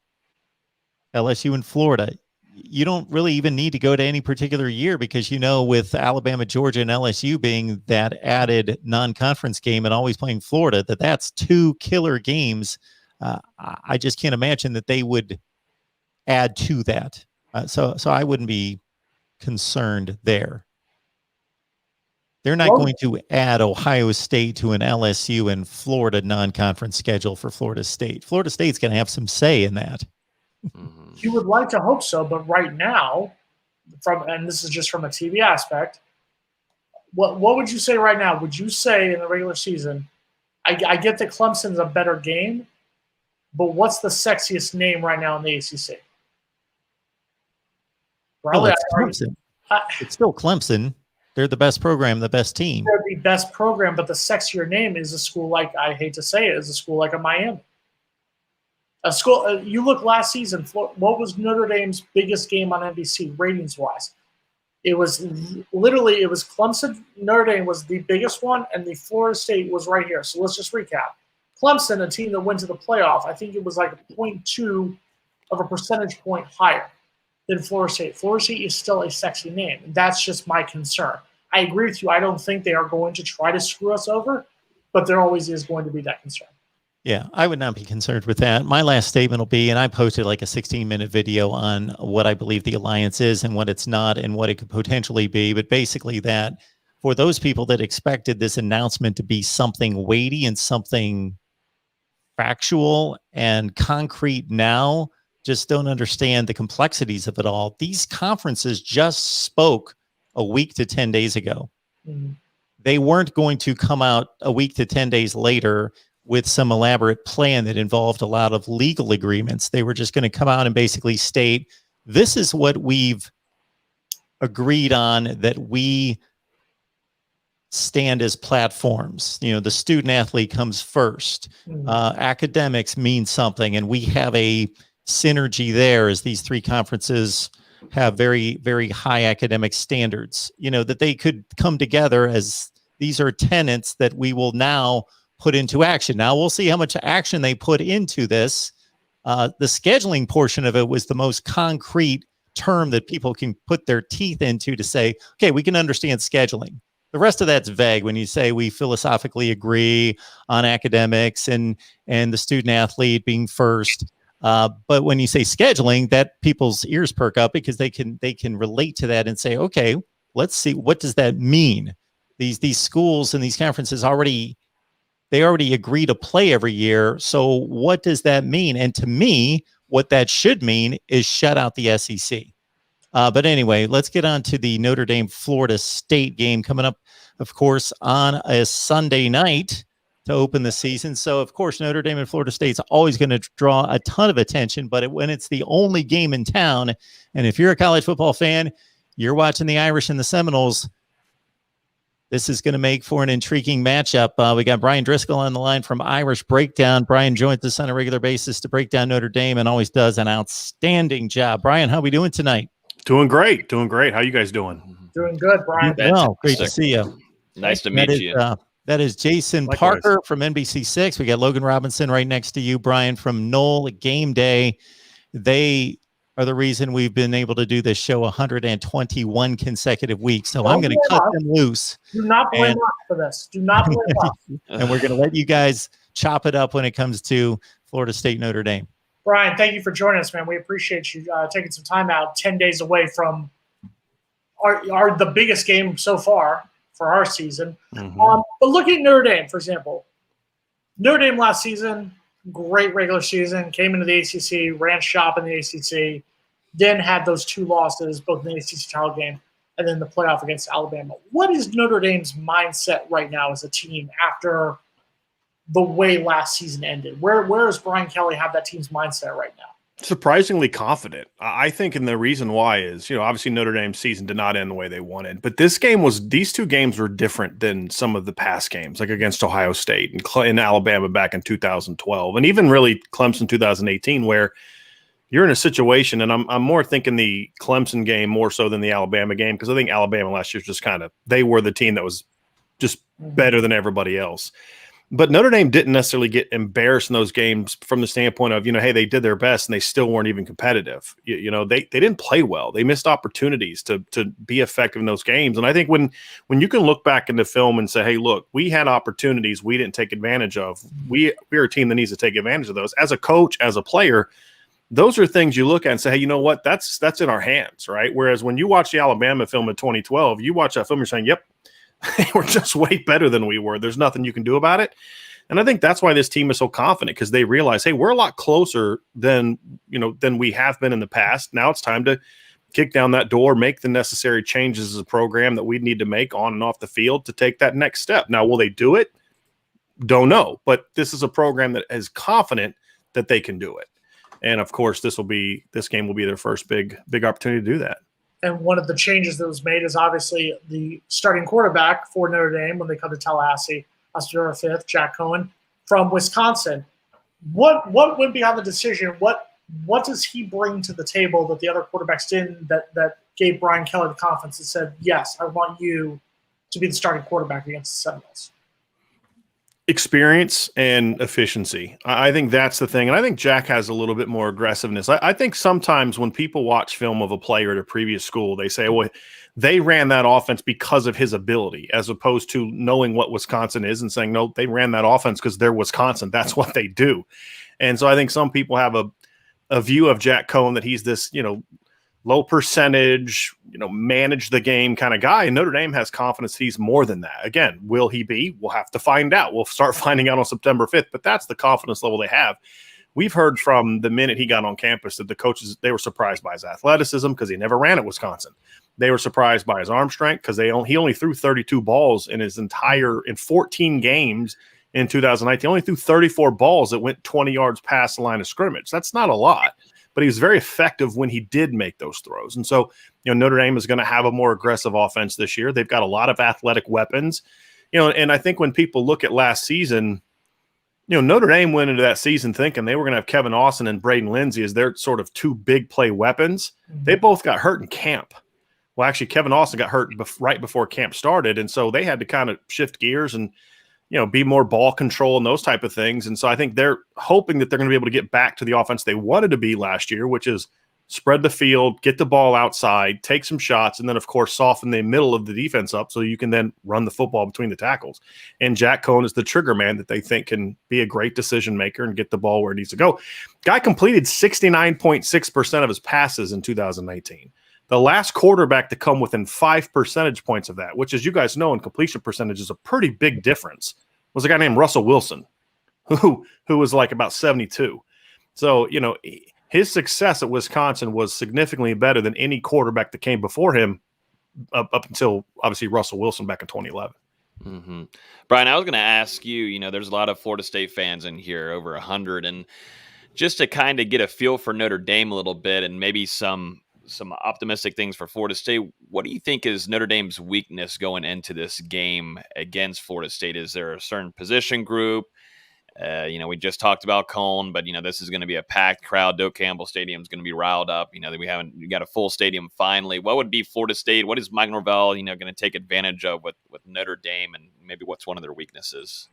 You don't really even need to go to any particular year because, with Alabama, Georgia, and LSU being that added non-conference game and always playing Florida, that's 2 killer games. I just can't imagine that they would add to that. So I wouldn't be concerned there. They're not going to add Ohio State to an LSU and Florida non-conference schedule for Florida State. Florida State's going to have some say in that. You would like to hope so, but right now, and this is just from a TV aspect, what would you say right now? Would you say in the regular season, I get that Clemson's a better game, but what's the sexiest name right now in the ACC? Probably it's Clemson. It's still Clemson. They're the best program, the best team. They're the best program, but the sexier name is a school like, I hate to say it, is a school like a Miami. A school. You look last season. What was Notre Dame's biggest game on NBC ratings-wise? It was Clemson. Notre Dame was the biggest one, and the Florida State was right here. So let's just recap. Clemson, a team that went to the playoff, I think it was like 0.2 of a percentage point higher than Florida State. Florida State is still a sexy name. That's just my concern. I agree with you. I don't think they are going to try to screw us over, but there always is going to be that concern. Yeah, I would not be concerned with that. My last statement will be, and I posted like a 16-minute video on what I believe the alliance is and what it's not and what it could potentially be. But basically that for those people that expected this announcement to be something weighty and something factual and concrete now, just don't understand the complexities of it all. These conferences just spoke a week to 10 days ago. Mm-hmm. They weren't going to come out a week to 10 days later with some elaborate plan that involved a lot of legal agreements. They were just going to come out and basically state, this is what we've agreed on, that we stand as platforms. The student athlete comes first. Mm-hmm. Academics mean something, and we have a synergy there as these 3 conferences have very, very high academic standards, that they could come together as these are tenets that we will now put into action. Now we'll see how much action they put into this. The scheduling portion of it was the most concrete term that people can put their teeth into to say, okay, we can understand scheduling. The rest of that's vague when you say we philosophically agree on academics and the student athlete being first. But when you say scheduling, that people's ears perk up because they can relate to that and say, okay, let's see, what does that mean? These schools and these conferences already they already agree to play every year. So what does that mean? And to me, what that should mean is shut out the SEC. But anyway, let's get on to the Notre Dame Florida State game coming up, of course, on a Sunday night to open the season. So, of course, Notre Dame and Florida State's always going to draw a ton of attention, but when it's the only game in town, and if you're a college football fan, you're watching the Irish and the Seminoles, this is going to make for an intriguing matchup. We got Brian Driscoll on the line from Irish Breakdown. Brian joins us on a regular basis to break down Notre Dame and always does an outstanding job. Brian, how are we doing tonight? Doing great. How you guys doing? Doing good, Brian. Well, great to see you. Nice to meet you. That is Jason Likewise. Parker from NBC6. We got Logan Robinson right next to you, Brian, from Knoll Game Day. They are the reason we've been able to do this show 121 consecutive weeks. So I'm going to cut them loose. Do not blame us for this. Do not blame us. And we're going to let you guys chop it up when it comes to Florida State Notre Dame. Brian, thank you for joining us, man. We appreciate you taking some time out 10 days away from the biggest game so far for our season. Mm-hmm. But looking at Notre Dame, for example, Notre Dame last season, great regular season, came into the ACC, ran shop in the ACC, then had those 2 losses, both in the ACC title game and then the playoff against Alabama. What is Notre Dame's mindset right now as a team after the way last season ended? Where does Brian Kelly have that team's mindset right now? Surprisingly confident. I think, and the reason why is, obviously Notre Dame's season did not end the way they wanted, but these 2 games were different than some of the past games, like against Ohio State and Alabama back in 2012, and even really Clemson 2018, where you're in a situation, and I'm more thinking the Clemson game more so than the Alabama game, because I think Alabama last year just they were the team that was just better than everybody else. But Notre Dame didn't necessarily get embarrassed in those games from the standpoint of, hey, they did their best and they still weren't even competitive. They didn't play well. They missed opportunities to be effective in those games. And I think when you can look back in the film and say, hey, look, we had opportunities we didn't take advantage of. We're a team that needs to take advantage of those. As a coach, as a player, those are things you look at and say, hey, you know what? That's in our hands, right? Whereas when you watch the Alabama film in 2012, you watch that film, you're saying, yep, they were just way better than we were. There's nothing you can do about it. And I think that's why this team is so confident, because they realize, hey, we're a lot closer than we have been in the past. Now it's time to kick down that door, make the necessary changes as a program that we need to make on and off the field to take that next step. Now, will they do it? Don't know. But this is a program that is confident that they can do it. And of course, this game will be their first big opportunity to do that. And one of the changes that was made is obviously the starting quarterback for Notre Dame when they come to Tallahassee, October 5th, Jack Cohen from Wisconsin. What went behind the decision? What does he bring to the table that the other quarterbacks didn't, that gave Brian Kelly the confidence and said, yes, I want you to be the starting quarterback against the Seminoles? Experience and efficiency. I think that's the thing. And I think Jack has a little bit more aggressiveness. I think sometimes when people watch film of a player at a previous school, they say, well, they ran that offense because of his ability, as opposed to knowing what Wisconsin is and saying, no, they ran that offense because they're Wisconsin. That's what they do. And so I think some people have a view of Jack Cohen that he's this, low percentage, manage the game kind of guy. And Notre Dame has confidence he's more than that. Again, will he be? We'll have to find out. We'll start finding out on September 5th, but that's the confidence level they have. We've heard from the minute he got on campus that the coaches, they were surprised by his athleticism because he never ran at Wisconsin. They were surprised by his arm strength because he only threw 32 balls in 14 games in 2019. He only threw 34 balls that went 20 yards past the line of scrimmage. That's not a lot. But he was very effective when he did make those throws. And so, Notre Dame is going to have a more aggressive offense this year. They've got a lot of athletic weapons, and I think when people look at last season, Notre Dame went into that season thinking they were going to have Kevin Austin and Braden Lindsey as their sort of 2 big play weapons. They both got hurt in camp. Well, actually, Kevin Austin got hurt right before camp started. And so they had to kind of shift gears and be more ball control and those type of things. And so I think they're hoping that they're going to be able to get back to the offense they wanted to be last year, which is spread the field, get the ball outside, take some shots, and then, of course, soften the middle of the defense up so you can then run the football between the tackles. And Jack Cohen is the trigger man that they think can be a great decision maker and get the ball where it needs to go. Guy completed 69.6% of his passes in 2019. The last quarterback to come within 5 percentage points of that, which, as you guys know, in completion percentage is a pretty big difference, was a guy named Russell Wilson, who was like about 72. So, his success at Wisconsin was significantly better than any quarterback that came before him up until, obviously, Russell Wilson back in 2011. Mm-hmm. Brian, I was going to ask you, there's a lot of Florida State fans in here, over 100, and just to kind of get a feel for Notre Dame a little bit and maybe some optimistic things for Florida State, what do you think is Notre Dame's weakness going into this game against Florida State? Is there a certain position group? We just talked about Cone, but this is going to be a packed crowd. Doak Campbell Stadium is going to be riled up. We got a full stadium finally. What would be Florida State? What is Mike Norvell, going to take advantage of with Notre Dame, and maybe what's one of their weaknesses?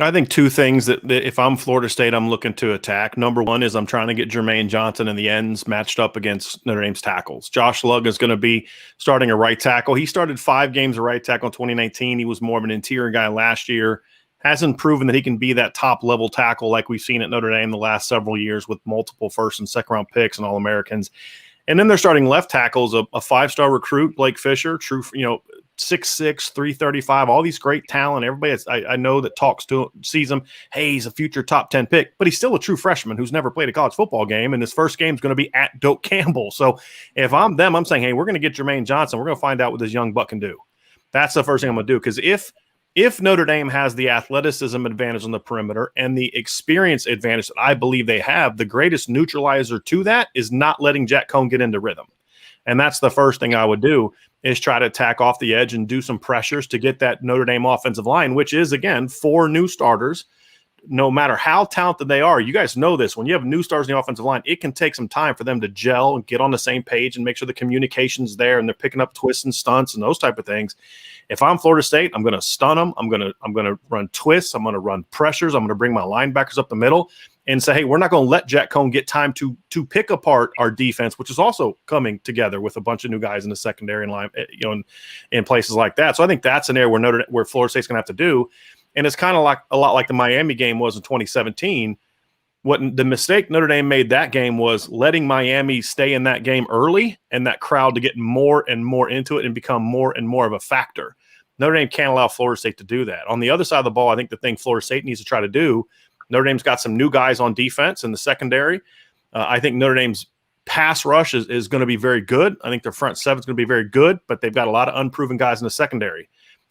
I think two things that if I'm Florida State, I'm looking to attack. Number one is I'm trying to get Jermaine Johnson and the ends matched up against Notre Dame's tackles. Josh Lugg is going to be starting a right tackle. He started 5 games of right tackle in 2019. He was more of an interior guy last year. Hasn't proven that he can be that top-level tackle like we've seen at Notre Dame the last several years with multiple first- and second-round picks and All-Americans. And then they're starting left tackles, a 5-star recruit, Blake Fisher, true, 6'6", 335, all these great talent. Everybody I know that talks to him, sees him, hey, he's a future top 10 pick, but he's still a true freshman who's never played a college football game, and his first game is going to be at Doak Campbell. So if I'm them, I'm saying, hey, we're going to get Jermaine Johnson. We're going to find out what this young buck can do. That's the first thing I'm going to do, because if Notre Dame has the athleticism advantage on the perimeter and the experience advantage that I believe they have, the greatest neutralizer to that is not letting Jack Cone get into rhythm. And that's the first thing I would do, is try to attack off the edge and do some pressures to get that Notre Dame offensive line, which is, again, 4 new starters. No matter how talented they are, you guys know this, when you have new stars in the offensive line, it can take some time for them to gel and get on the same page and make sure the communication's there and they're picking up twists and stunts and those type of things. If I'm Florida State, I'm going to stun them. I'm going to run twists. I'm going to run pressures. I'm going to bring my linebackers up the middle and say, hey, we're not going to let Jack Cone get time to pick apart our defense, which is also coming together with a bunch of new guys in the secondary and line, in places like that. So I think that's an area where Florida State's going to have to do. And it's kind of like a lot like the Miami game was in 2017. What the mistake Notre Dame made that game was letting Miami stay in that game early and that crowd to get more and more into it and become more and more of a factor. Notre Dame can't allow Florida State to do that. On the other side of the ball, I think the thing Florida State needs to try to do, Notre Dame's got some new guys on defense in the secondary. I think Notre Dame's pass rush is going to be very good. I think their front seven is going to be very good, but they've got a lot of unproven guys in the secondary.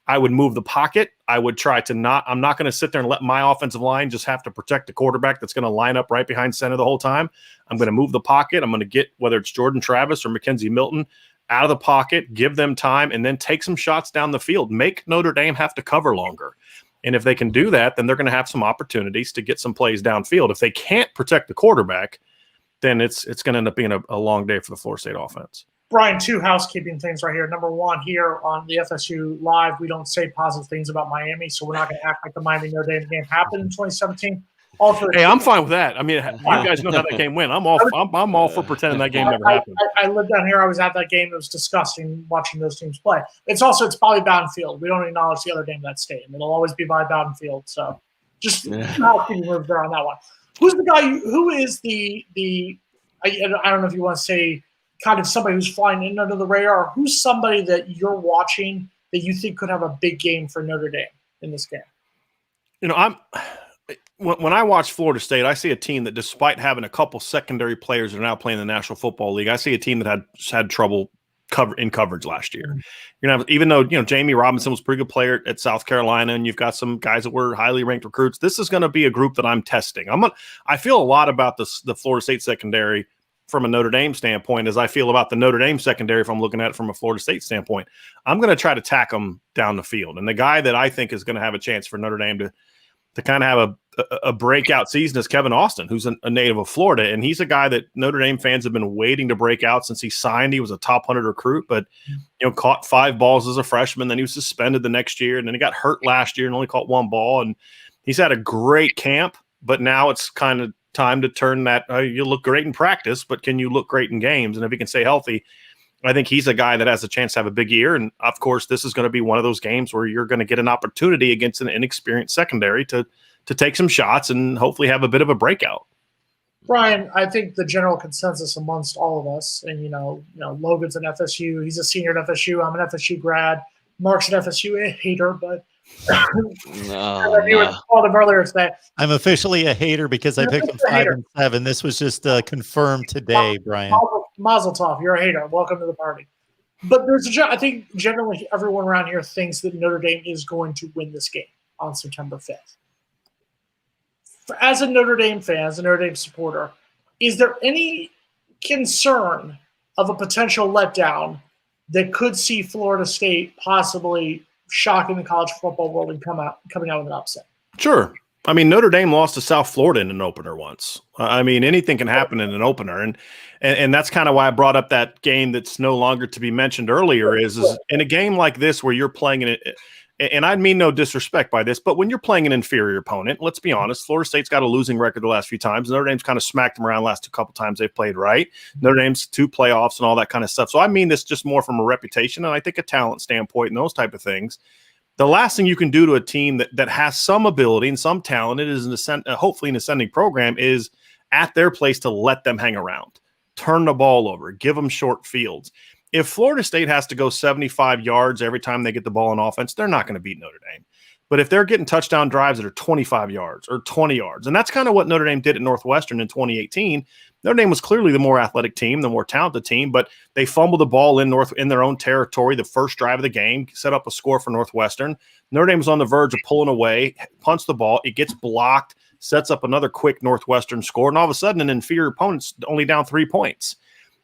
I would move the pocket. I would try to I'm not going to sit there and let my offensive line just have to protect the quarterback that's going to line up right behind center the whole time. I'm going to move the pocket. I'm going to get, whether it's Jordan Travis or Mackenzie Milton, out of the pocket, give them time, and then take some shots down the field. Make Notre Dame have to cover longer. And if they can do that, then they're going to have some opportunities to get some plays downfield. If they can't protect the quarterback, then it's going to end up being a long day for the Florida State offense. Brian, 2 housekeeping things right here. Number 1, here on the FSU Live, we don't say positive things about Miami, so we're not going to act like the Miami Notre Dame game happened in 2017. Hey, I'm fine with that. I mean, you guys know how that game went. I'm all for pretending that game never happened. I lived down here. I was at that game. It was disgusting watching those teams play. It's probably Bowden Field. We don't acknowledge the other game of that stadium. It'll always be by Bowden Field. So just how can you move there on that one? Who's the guy? Who is the? I don't know if you want to say kind of somebody who's flying in under the radar. Or who's somebody that you're watching that you think could have a big game for Notre Dame in this game? When I watch Florida State, I see a team that, despite having a couple secondary players that are now playing in the National Football League, I see a team that had trouble in coverage last year. Even though Jamie Robinson was a pretty good player at South Carolina, and you've got some guys that were highly ranked recruits, this is going to be a group that I'm testing. I feel a lot about the Florida State secondary from a Notre Dame standpoint as I feel about the Notre Dame secondary if I'm looking at it from a Florida State standpoint. I'm going to try to tack them down the field, and the guy that I think is going to have a chance for Notre Dame to kind of have a breakout season is Kevin Austin, who's a native of Florida. And he's a guy that Notre Dame fans have been waiting to break out since he signed. He was a top 100 recruit, but caught 5 balls as a freshman. Then he was suspended the next year, and then he got hurt last year and only caught 1 ball. And he's had a great camp, but now it's kind of time to turn that. You look great in practice, but can you look great in games? And if he can stay healthy, I think he's a guy that has a chance to have a big year. And of course, this is going to be one of those games where you're going to get an opportunity against an inexperienced secondary to take some shots and hopefully have a bit of a breakout. Brian, I think the general consensus amongst all of us, and Logan's an FSU, he's a senior at FSU, I'm an FSU grad, Mark's an FSU hater, but You called him earlier today. I'm officially a hater because I picked them 5-7. This was just confirmed today, Brian. Mazel tov. You're a hater. Welcome to the party. But I think generally everyone around here thinks that Notre Dame is going to win this game on September 5th. As a Notre Dame fan, as a Notre Dame supporter, is there any concern of a potential letdown that could see Florida State possibly shocking the college football world and coming out with an upset? Sure. I mean, Notre Dame lost to South Florida in an opener once. I mean, anything can happen in an opener. And that's kind of why I brought up that game that's no longer to be mentioned earlier is in a game like this where you're playing in it, and I mean no disrespect by this, but when you're playing an inferior opponent, let's be honest, Florida State's got a losing record the last few times. Notre Dame's kind of smacked them around the last couple times they've played right. Notre Dame's 2 playoffs and all that kind of stuff. So I mean this just more from a reputation and I think a talent standpoint and those type of things. The last thing you can do to a team that has some ability and some talent, it is hopefully an ascending program, is at their place to let them hang around, turn the ball over, give them short fields. If Florida State has to go 75 yards every time they get the ball on offense, they're not going to beat Notre Dame. But if they're getting touchdown drives that are 25 yards or 20 yards, and that's kind of what Notre Dame did at Northwestern in 2018, Notre Dame was clearly the more athletic team, the more talented team, but they fumbled the ball in their own territory the first drive of the game, set up a score for Northwestern. Notre Dame was on the verge of pulling away, punts the ball, it gets blocked, sets up another quick Northwestern score, and all of a sudden an inferior opponent's only down 3 points.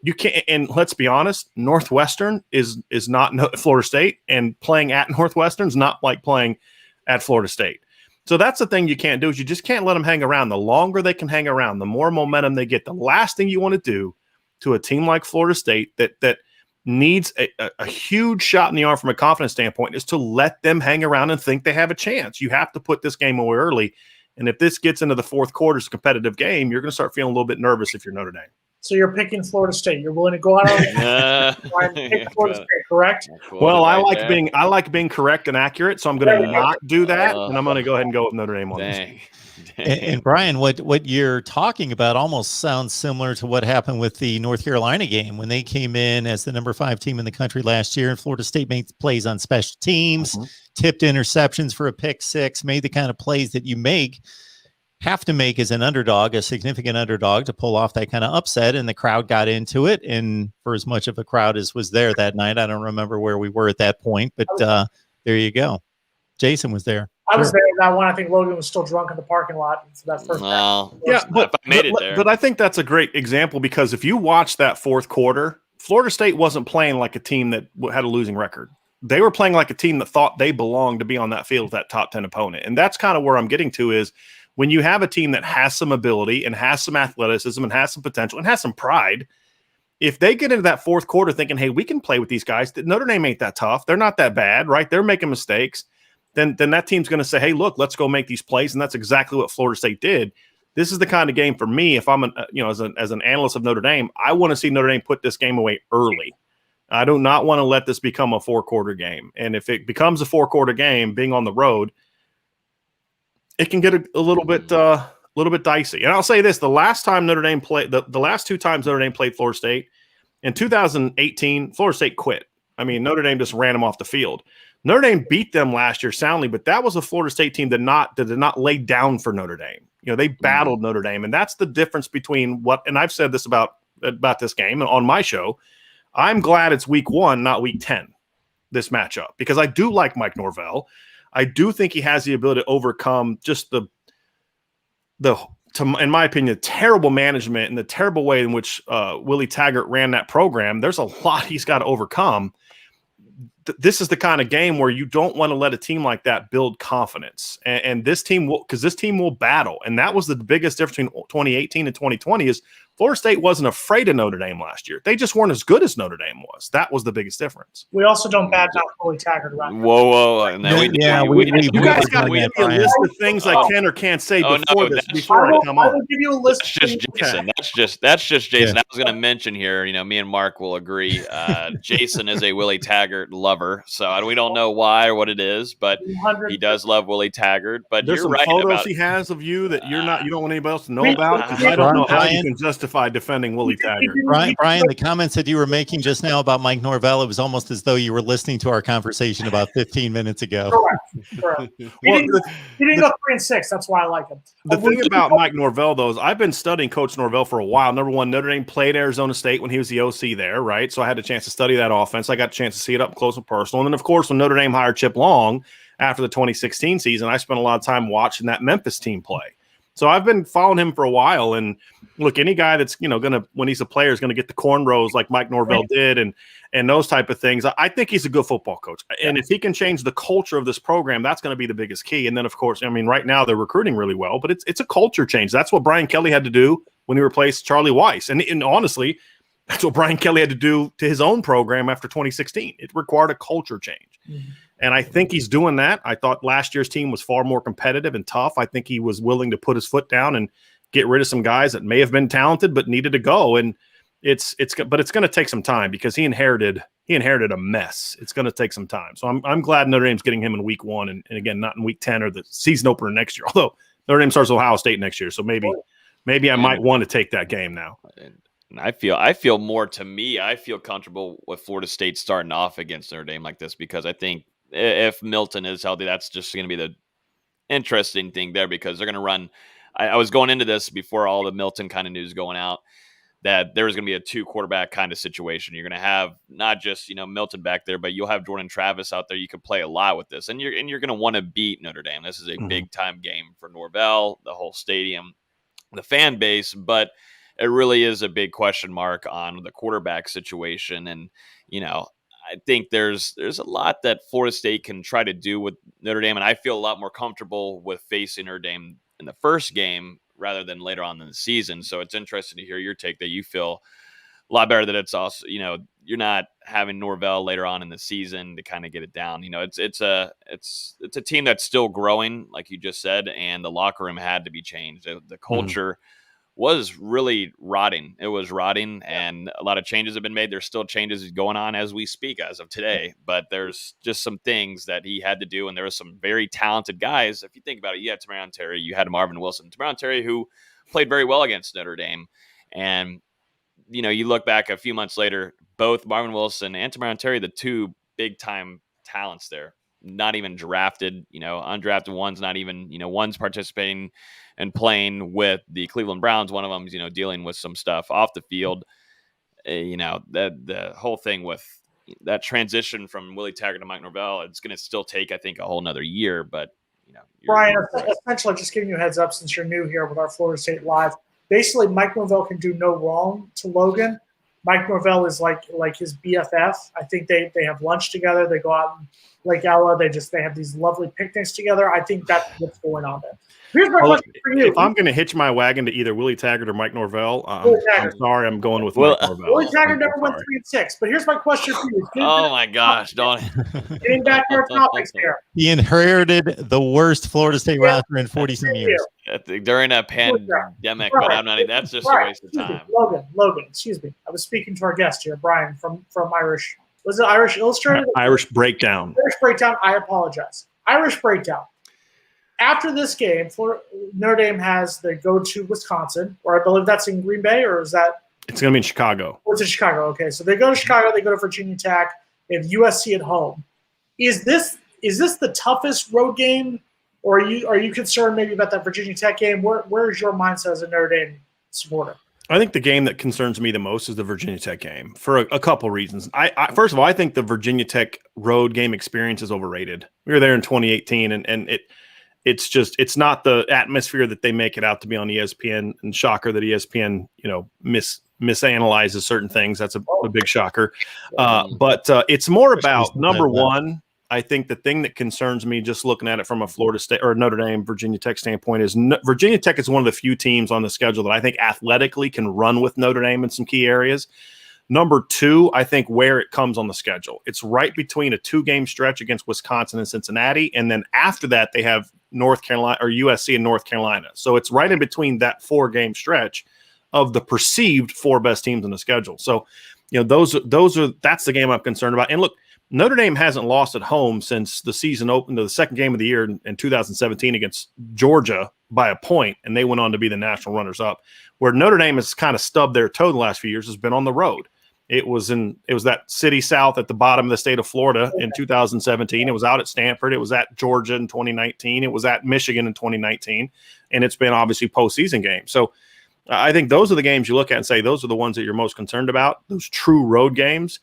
You can't, and let's be honest, Northwestern is not Florida State, and playing at Northwestern is not like playing at Florida State. So that's the thing you can't do is you just can't let them hang around. The longer they can hang around, the more momentum they get. The last thing you want to do to a team like Florida State that needs a huge shot in the arm from a confidence standpoint is to let them hang around and think they have a chance. You have to put this game away early. And if this gets into the fourth quarter, it's a competitive game, you're going to start feeling a little bit nervous if you're Notre Dame. So you're picking Florida State. You're willing to go out and pick Florida State, correct? Well, I like being correct and accurate, so I'm going to not do that, and I'm going to go ahead and go with Notre Dame on this. And Brian, what you're talking about almost sounds similar to what happened with the North Carolina game when they came in as the number 5 team in the country last year, and Florida State made plays on special teams, tipped interceptions for a pick 6, made the kind of plays that you have to make as an underdog, a significant underdog, to pull off that kind of upset, and the crowd got into it. And for as much of a crowd as was there that night, I don't remember where we were at that point, but there you go. Jason was there. I was there in that one. I think Logan was still drunk in the parking lot for that first match. Yeah, but I think that's a great example because if you watch that fourth quarter, Florida State wasn't playing like a team that had a losing record. They were playing like a team that thought they belonged to be on that field with that top 10 opponent. And that's kind of where I'm getting to is when you have a team that has some ability and has some athleticism and has some potential and has some pride, if they get into that fourth quarter thinking, hey, we can play with these guys, Notre Dame ain't that tough. They're not that bad, right? They're making mistakes. Then that team's going to say, hey, look, let's go make these plays. And that's exactly what Florida State did. This is the kind of game for me. If I'm as an analyst of Notre Dame, I want to see Notre Dame put this game away early. I do not want to let this become a 4-quarter game. And if it becomes a 4-quarter game, being on the road, it can get a little bit dicey. And I'll say this: the last time Notre Dame played, the last 2 times Notre Dame played Florida State in 2018, Florida State quit. I mean, Notre Dame just ran them off the field. Notre Dame beat them last year soundly, but that was a Florida State team that did not lay down for Notre Dame. They battled Notre Dame, and that's the difference between what. And I've said this about this game on my show. I'm glad it's week 1, not week 10. This matchup, because I do like Mike Norvell. I do think he has the ability to overcome just in my opinion, terrible management and the terrible way in which Willie Taggart ran that program. There's a lot he's got to overcome. This is the kind of game where you don't want to let a team like that build confidence. And this team will battle. And that was the biggest difference between 2018 and 2020 is Florida State wasn't afraid of Notre Dame last year. They just weren't as good as Notre Dame was. That was the biggest difference. We also don't badmouth Willie Taggart around. Whoa. And then you guys got to give me a list of things I can or can't say before I come on. I will give you a list. That's just Jason. That's just Jason. I was going to mention here, me and Mark will agree. Jason is a Willie Taggart lover. So we don't know why or what it is, but he does love Willie Taggart. But there's you're some right photos about he has of you that you don't want anybody else to know about. I don't know how you can justify justified defending Willie Taggart. Brian, the comments that you were making just now about Mike Norvell, it was almost as though you were listening to our conversation about 15 minutes ago. Correct. Well, He didn't go 3-6. That's why I like him. The thing about Mike Norvell, though, is I've been studying Coach Norvell for a while. Number one, Notre Dame played Arizona State when he was the OC there, right? So I had a chance to study that offense. I got a chance to see it up close and personal. And then, of course, when Notre Dame hired Chip Long after the 2016 season, I spent a lot of time watching that Memphis team play. So I've been following him for a while. And look, any guy that's, gonna, when he's a player, is going to get the cornrows like Mike Norvell did and those type of things. I think he's a good football coach. And if he can change the culture of this program, that's going to be the biggest key. And then, of course, right now they're recruiting really well, but it's a culture change. That's what Brian Kelly had to do when he replaced Charlie Weiss. And honestly, that's what Brian Kelly had to do to his own program after 2016. It required a culture change. Mm-hmm. And I think he's doing that. I thought last year's team was far more competitive and tough. I think he was willing to put his foot down and get rid of some guys that may have been talented but needed to go. And it's going to take some time because he inherited a mess. It's going to take some time. So I'm glad Notre Dame's getting him in week 1 and again not in week 10 or the season opener next year. Although Notre Dame starts Ohio State next year, so maybe I might want to take that game now. And I feel more to me. I feel comfortable with Florida State starting off against Notre Dame like this because I think if Milton is healthy, that's just going to be the interesting thing there because they're going to run. I was going into this before all the Milton kind of news going out that there was going to be a 2-quarterback kind of situation. You're going to have not just, Milton back there, but you'll have Jordan Travis out there. You could play a lot with this and you're going to want to beat Notre Dame. This is a big time game for Norvell, the whole stadium, the fan base, but it really is a big question mark on the quarterback situation. And, I think there's a lot that Florida State can try to do with Notre Dame, and I feel a lot more comfortable with facing Notre Dame in the first game rather than later on in the season. So it's interesting to hear your take that you feel a lot better that it's also, you're not having Norvell later on in the season to kind of get it down. It's a team that's still growing, like you just said, and the locker room had to be changed. The culture was really rotting. It was rotting, and a lot of changes have been made. There's still changes going on as we speak as of today, but there's just some things that he had to do, and there were some very talented guys. If you think about it, you had Tamarion Terry, you had Marvin Wilson. Tamarion Terry, who played very well against Notre Dame, and you look back a few months later, both Marvin Wilson and Tamarion Terry, the two big-time talents there, not even drafted, undrafted one's not even, one's participating and playing with the Cleveland Browns. One of them's, dealing with some stuff off the field. The whole thing with that transition from Willie Taggart to Mike Norvell, it's going to still take, I think, a whole nother year. But, Brian, essentially just giving you a heads up since you're new here with our Florida State Live. Basically, Mike Norvell can do no wrong to Logan. Mike Norvell is like his BFF. I think they have lunch together. They go out in Lake Ella. They have these lovely picnics together. I think that's what's going on there. Here's my question for you. If I'm going to hitch my wagon to either Willie Taggart or Mike Norvell, I'm sorry, I'm going with Mike Norvell. Willie Taggart never went 3-6, but here's my question for you. Oh my gosh, don't. Getting back to our topics here. He inherited the worst Florida State roster in 40-some years. During a pandemic, but I'm not. That's just a waste of time. Logan, excuse me. I was speaking to our guest here, Brian from Irish. Was it Irish Illustrated? Irish Breakdown. Irish Breakdown. I apologize. Irish Breakdown. After this game, Notre Dame they go to Wisconsin, or I believe that's in Green Bay, or is that? It's going to be in Chicago. Oh, it's in Chicago. Okay, so they go to Chicago. They go to Virginia Tech. They have USC at home. Is this the toughest road game, or are you concerned maybe about that Virginia Tech game? Where is your mindset as a Notre Dame supporter? I think the game that concerns me the most is the Virginia Tech game for a couple reasons. First of all, I think the Virginia Tech road game experience is overrated. We were there in 2018, and it's not the atmosphere that they make it out to be on ESPN. And shocker that ESPN misanalyzes certain things. That's a big shocker. But it's more about number one. I think the thing that concerns me, just looking at it from a Florida State or Notre Dame, Virginia Tech standpoint, is Virginia Tech is one of the few teams on the schedule that I think athletically can run with Notre Dame in some key areas. Number two, I think where it comes on the schedule. It's right between a 2-game stretch against Wisconsin and Cincinnati, and then after that they have North Carolina or USC and North Carolina. So it's right in between that 4-game stretch of the perceived 4 best teams on the schedule. So, that's the game I'm concerned about. And look, Notre Dame hasn't lost at home since the season opened to the second game of the year in 2017 against Georgia by a point, and they went on to be the national runners-up. Where Notre Dame has kind of stubbed their toe the last few years has been on the road. It was that city south at the bottom of the state of Florida in 2017. It was out at Stanford. It was at Georgia in 2019. It was at Michigan in 2019, and it's been obviously postseason games. So I think those are the games you look at and say those are the ones that you're most concerned about, those true road games.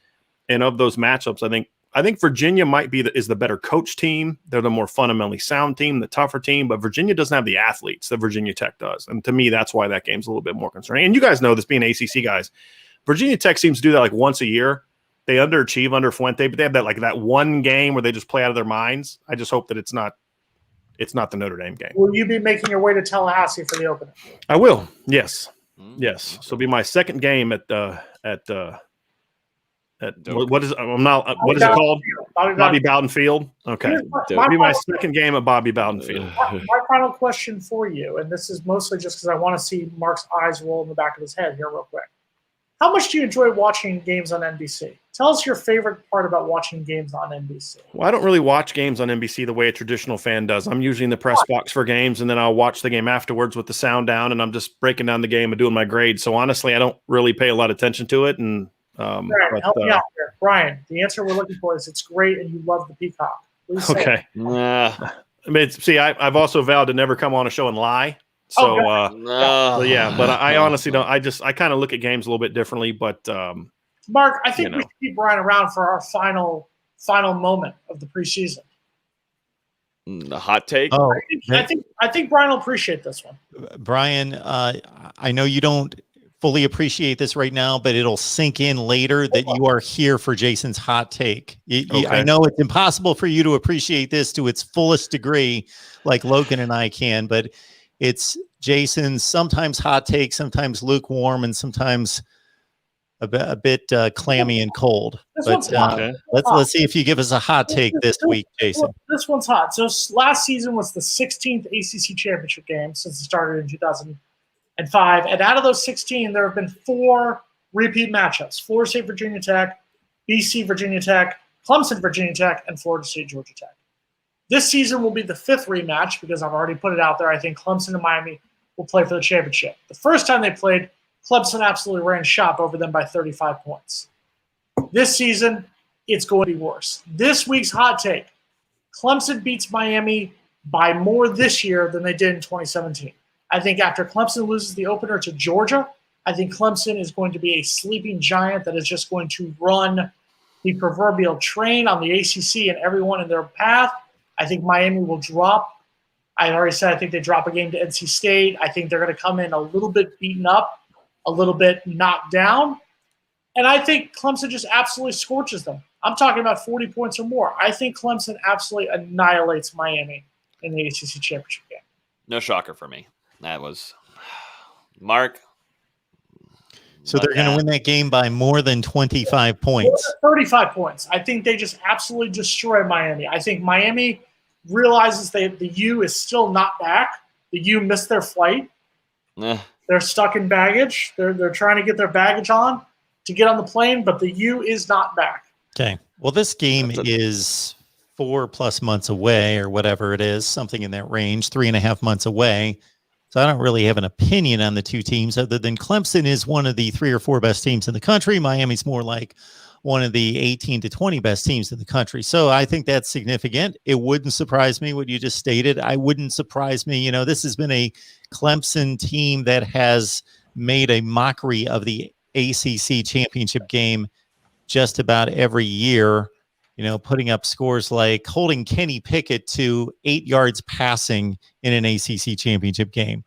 And of those matchups, I think Virginia might be is the better coach team. They're the more fundamentally sound team, the tougher team, but Virginia doesn't have the athletes that Virginia Tech does. And to me, that's why that game's a little bit more concerning. And you guys know this, being ACC guys, Virginia Tech seems to do that like once a year. They underachieve under Fuente, but they have that one game where they just play out of their minds. I just hope that it's not the Notre Dame game. Will you be making your way to Tallahassee for the opener? I will. Yes. Yes. So it'll be my second game at what is it called? Bobby Bowden Field. Okay. It'll be my second game at Bobby Bowden Field. My final question for you, and this is mostly just because I want to see Mark's eyes roll in the back of his head here real quick. How much do you enjoy watching games on NBC? Tell us your favorite part about watching games on NBC. Well, I don't really watch games on NBC the way a traditional fan does. I'm usually in the press box for games, and then I'll watch the game afterwards with the sound down, and I'm just breaking down the game and doing my grades. So honestly, I don't really pay a lot of attention to it. And help me out here. Brian, the answer we're looking for is it's great and you love the Peacock. Okay. I mean, see, I've also vowed to never come on a show and lie. So, so yeah, but I honestly don't. I kind of look at games a little bit differently. But Mark, I think we should keep Brian around for our final moment of the preseason. The hot take. Oh, I think Brian will appreciate this one. Brian, I know you don't fully appreciate this right now, but it'll sink in later that you are here for Jason's hot take. I know it's impossible for you to appreciate this to its fullest degree, like Logan and I can, but it's Jason's sometimes hot take, sometimes lukewarm, and sometimes a bit clammy and cold. Let's see if you give us a hot take this week, Jason. This one's hot. So last season was the 16th ACC championship game since it started in 2005, and out of those 16, there have been 4 repeat matchups: Florida State, Virginia Tech, BC, Virginia Tech, Clemson, Virginia Tech, and Florida State, Georgia Tech. This season will be the 5th rematch because I've already put it out there. I think Clemson and Miami will play for the championship. The first time they played, Clemson absolutely ran shop over them by 35 points. This season, it's going to be worse. This week's hot take: Clemson beats Miami by more this year than they did in 2017. I think after Clemson loses the opener to Georgia, I think Clemson is going to be a sleeping giant that is just going to run the proverbial train on the ACC and everyone in their path. I think Miami will drop. I already said I think they drop a game to NC State. I think they're going to come in a little bit beaten up, a little bit knocked down. And I think Clemson just absolutely scorches them. I'm talking about 40 points or more. I think Clemson absolutely annihilates Miami in the ACC championship game. No shocker for me. That was Mark. So they're going to win that game by more than 25 points. 35 points. I think they just absolutely destroy Miami. I think Miami realizes the U is still not back. The U missed their flight. They're stuck in baggage. They're trying to get their baggage on to get on the plane, but the U is not back. Okay. Well, this game is 4+ months away or whatever it is, something in that range, 3.5 months away. So I don't really have an opinion on the two teams other than Clemson is one of the 3 or 4 best teams in the country. Miami's more like one of the 18 to 20 best teams in the country. So I think that's significant. It wouldn't surprise me what you just stated. I wouldn't surprise me. You know, this has been a Clemson team that has made a mockery of the ACC championship game just about every year, you know, putting up scores like holding Kenny Pickett to 8 yards passing in an ACC championship game.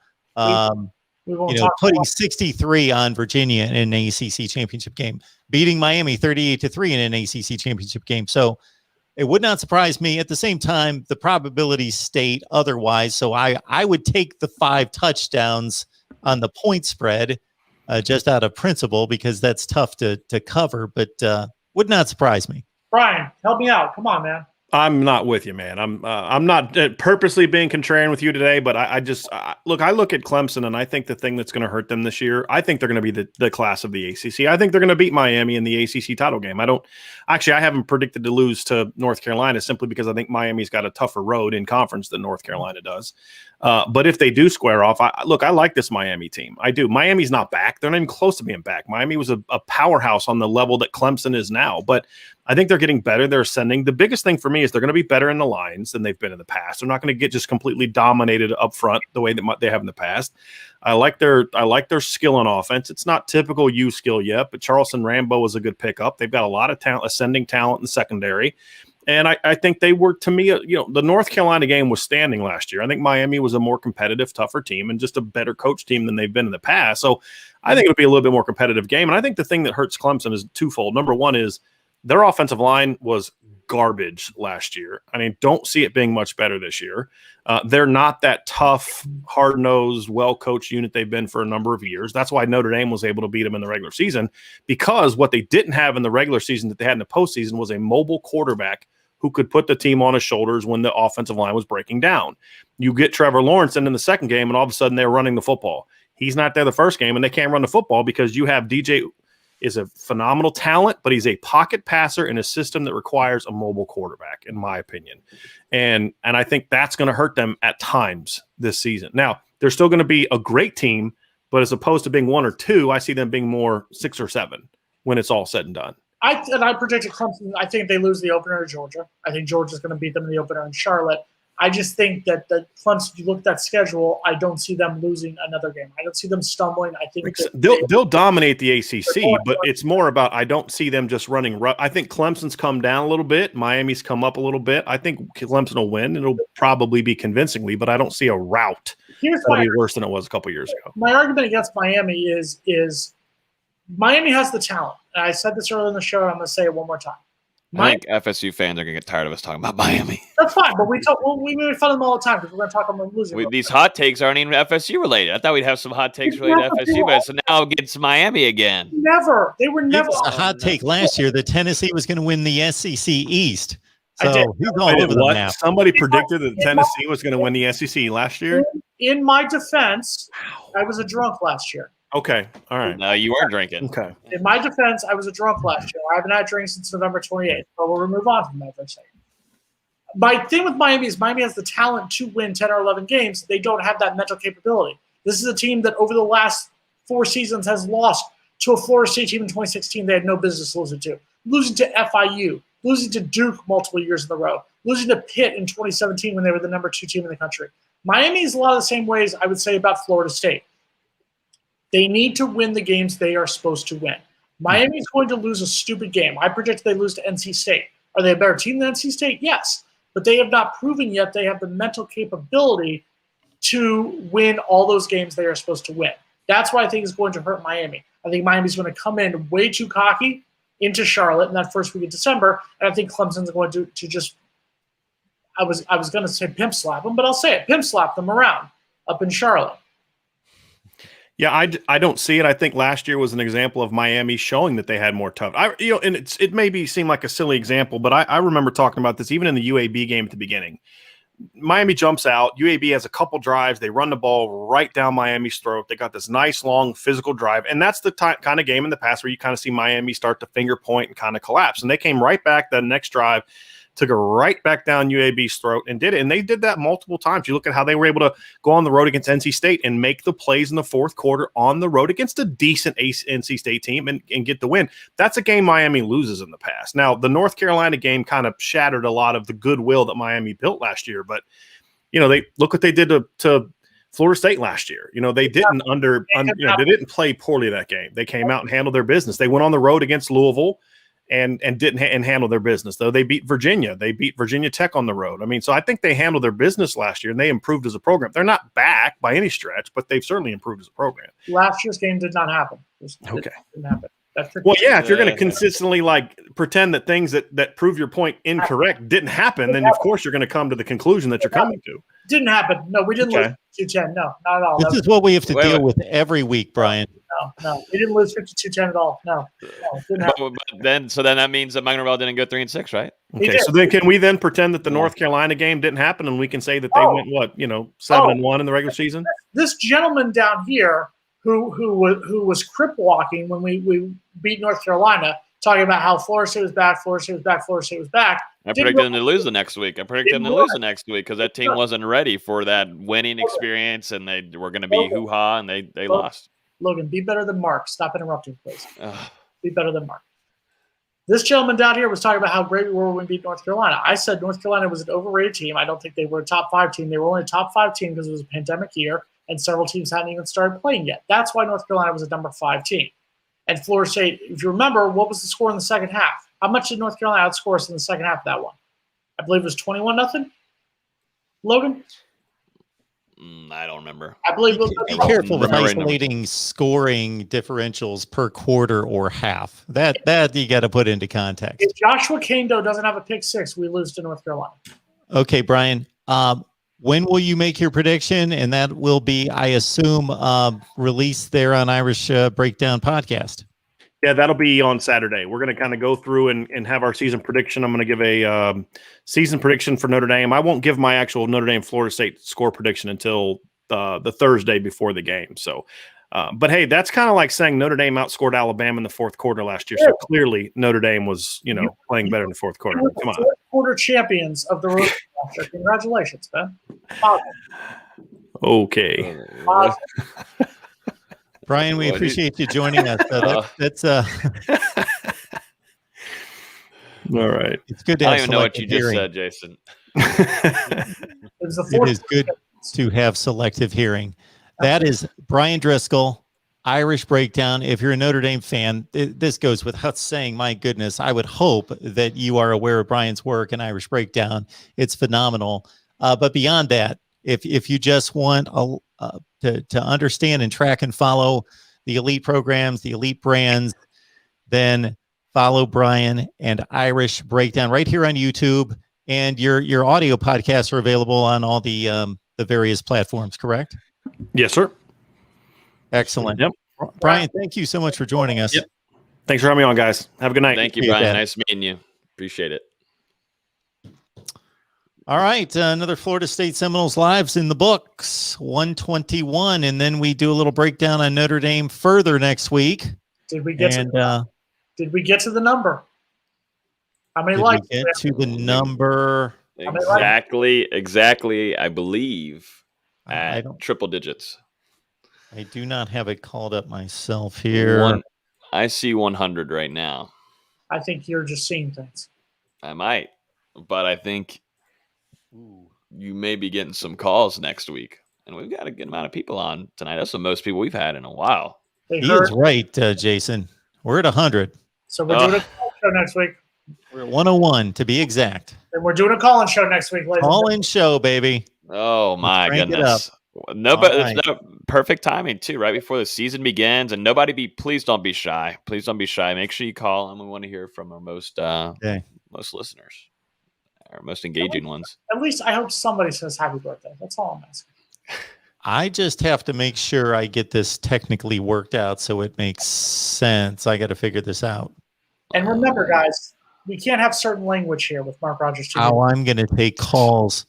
Putting 63 on Virginia in an ACC championship game, beating Miami 38-3 in an ACC championship game. So it would not surprise me. At the same time, the probabilities state otherwise. So I would take the 5 touchdowns on the point spread just out of principle because that's tough to cover, but would not surprise me. Brian, help me out. Come on, man. I'm not with you, man. I'm not purposely being contrarian with you today, but I look at Clemson, and I think the thing that's going to hurt them this year, I think they're going to be the class of the ACC. I think they're going to beat Miami in the ACC title game. I haven't predicted to lose to North Carolina simply because I think Miami's got a tougher road in conference than North Carolina does. But if they do square off, I like this Miami team. I do. Miami's not back. They're not even close to being back. Miami was a powerhouse on the level that Clemson is now. But I think they're getting better. They're ascending. The biggest thing for me is they're going to be better in the lines than they've been in the past. They're not going to get just completely dominated up front the way that they have in the past. I like their skill on offense. It's not typical U skill yet, but Charleston Rambo was a good pickup. They've got a lot of talent, ascending talent in the secondary. And I think they were, to me, the North Carolina game was standing last year. I think Miami was a more competitive, tougher team and just a better coach team than they've been in the past. So I think it'll be a little bit more competitive game. And I think the thing that hurts Clemson is twofold. Number one is their offensive line was garbage last year. I mean, don't see it being much better this year. They're not that tough, hard-nosed, well-coached unit they've been for a number of years. That's why Notre Dame was able to beat them in the regular season, because what they didn't have in the regular season that they had in the postseason was a mobile quarterback who could put the team on his shoulders when the offensive line was breaking down. You get Trevor Lawrence in the second game, and all of a sudden they're running the football. He's not there the first game, and they can't run the football because you have DJ is a phenomenal talent, but he's a pocket passer in a system that requires a mobile quarterback, in my opinion. And I think that's going to hurt them at times this season. Now, they're still going to be a great team, but as opposed to being 1 or 2, I see them being more 6 or 7 when it's all said and done. I predicted Clemson. I think they lose the opener to Georgia. I think Georgia's going to beat them in the opener in Charlotte. I just think that Clemson, you look at that schedule, I don't see them losing another game. I don't see them stumbling. I think they'll dominate the ACC, but it's more about I don't see them just running rough. I think Clemson's come down a little bit. Miami's come up a little bit. I think Clemson will win. It'll probably be convincingly, but I don't see a rout that'll be worse than it was a couple years ago. My argument against Miami is Miami has the talent. And I said this earlier in the show, and I'm going to say it one more time. I think FSU fans are going to get tired of us talking about Miami. That's fine, but we make fun of them all the time because we're going to talk about them losing. These hot takes aren't even FSU related. I thought we'd have some hot takes related to FSU, but so now it gets Miami again. Never. They were never. It was a hot take last year that Tennessee was going to win the SEC East. So he's all over the map. Somebody predicted that Tennessee was going to win the SEC last year? In my defense, I was a drunk last year. Okay. All right. No, you weren't drinking. Okay. In my defense, I was a drunk last year. I haven't had drinks since November 28th, but we'll move on from that for a second. My thing with Miami is Miami has the talent to win 10 or 11 games. They don't have that mental capability. This is a team that over the last 4 seasons has lost to a Florida State team in 2016 they had no business losing to. Losing to FIU, losing to Duke multiple years in a row, losing to Pitt in 2017 when they were the number 2 team in the country. Miami is a lot of the same ways I would say about Florida State. They need to win the games they are supposed to win. Miami is going to lose a stupid game. I predict they lose to NC State. Are they a better team than NC State? Yes. But they have not proven yet they have the mental capability to win all those games they are supposed to win. That's what I think is going to hurt Miami. I think Miami's going to come in way too cocky into Charlotte in that first week of December, and I think Clemson's going to just – I was going to say pimp slap them, but I'll say it. Pimp slap them around up in Charlotte. Yeah, I don't see it. I think last year was an example of Miami showing that they had more tough. And it may seem like a silly example, but I remember talking about this even in the UAB game at the beginning. Miami jumps out. UAB has a couple drives. They run the ball right down Miami's throat. They got this nice, long, physical drive. And that's the kind of game in the past where you kind of see Miami start to finger point and kind of collapse. And they came right back the next drive, took it right back down UAB's throat and did it. And they did that multiple times. You look at how they were able to go on the road against NC State and make the plays in the fourth quarter on the road against a decent NC State team and get the win. That's a game Miami loses in the past. Now, the North Carolina game kind of shattered a lot of the goodwill that Miami built last year. But, they look what they did to Florida State last year. They didn't they didn't play poorly that game. They came out and handled their business. They went on the road against Louisville and didn't handle their business, though they beat Virginia. They beat Virginia Tech on the road. I mean, so I think they handled their business last year, and they improved as a program. They're not back by any stretch, but they've certainly improved as a program. Last year's game did not happen. It didn't happen. Well, yeah, if you're going to consistently pretend that things that prove your point incorrect didn't happen, then of course you're going to come to the conclusion that you're coming to. Didn't happen. No, we didn't lose 2-10. No, not at all. This is what we have to deal with every week, Brian. No, we didn't lose 52-10 at all. No, didn't happen. But then that means that Monroe didn't go 3-6, right? Okay, so then can we then pretend that the North Carolina game didn't happen, and we can say that they went 7-1 in the regular season? This gentleman down here who was crip walking when we beat North Carolina, talking about how Florida State was back, Florida State was back, Florida State was back. I predicted them to lose the next week. Because that team wasn't ready for that winning experience, and they were going to be hoo-ha, and they lost. Logan, be better than Mark. Stop interrupting, please. Be better than Mark. This gentleman down here was talking about how great we were when we beat North Carolina. I said North Carolina was an overrated team. I don't think they were a top 5 team. They were only a top 5 team because it was a pandemic year, and several teams hadn't even started playing yet. That's why North Carolina was a number 5 team. And Florida State, if you remember, what was the score in the second half? How much did North Carolina outscore us in the second half of that one? I believe it was 21-0. Logan? I don't remember. I believe it was. Be careful with isolating scoring differentials per quarter or half. That you got to put into context. If Joshua Kando doesn't have a pick 6, we lose to North Carolina. Okay, Brian. When will you make your prediction? And that will be, I assume, released there on Irish Breakdown Podcast. Yeah, that'll be on Saturday. We're going to kind of go through and have our season prediction. I'm going to give a season prediction for Notre Dame. I won't give my actual Notre Dame Florida State score prediction until the Thursday before the game. So, but hey, that's kind of like saying Notre Dame outscored Alabama in the fourth quarter last year. So clearly Notre Dame was, playing better in the fourth quarter. Come on. Fourth quarter champions of the road. Congratulations, man. Okay. Brian, we appreciate you joining us. That's all right. It's good to I have don't even know what you hearing. just said, Jason. It is good to have selective hearing. That is Brian Driscoll, Irish Breakdown. If you're a Notre Dame fan, this goes without saying. My goodness, I would hope that you are aware of Brian's work in Irish Breakdown. It's phenomenal. But beyond that, if you just want to understand and track and follow the elite programs, the elite brands, then follow Brian and Irish Breakdown right here on YouTube. And your audio podcasts are available on all the various platforms, correct? Yes, sir. Excellent. Yep. Brian, thank you so much for joining us. Yep. Thanks for having me on, guys. Have a good night. Thank you, Brian. Nice meeting you. Appreciate it. All right, another Florida State Seminoles Lives in the books, 121, and then we do a little breakdown on Notre Dame further next week. Did we get to the number? How many likes? Get to the number? Exactly. I believe at triple digits. I do not have it called up myself here. I see 100 right now. I think you're just seeing things. I might, but I think you may be getting some calls next week, and we've got a good amount of people on tonight. That's the most people we've had in a while. He is right, Jason. We're at 100. So we're doing a call show next week. We're at 101 to be exact. And we're doing a call-in show next week. Call-in show, baby. Oh my goodness! It's perfect timing too, right before the season begins. And please don't be shy. Please don't be shy. Make sure you call, and we want to hear from our most listeners. Our most engaging ones. At least I hope somebody says happy birthday. That's all I'm asking. I just have to make sure I get this technically worked out so it makes sense. I got to figure this out. And remember, guys, we can't have certain language here with Mark Rogers TV. How I'm going to take calls.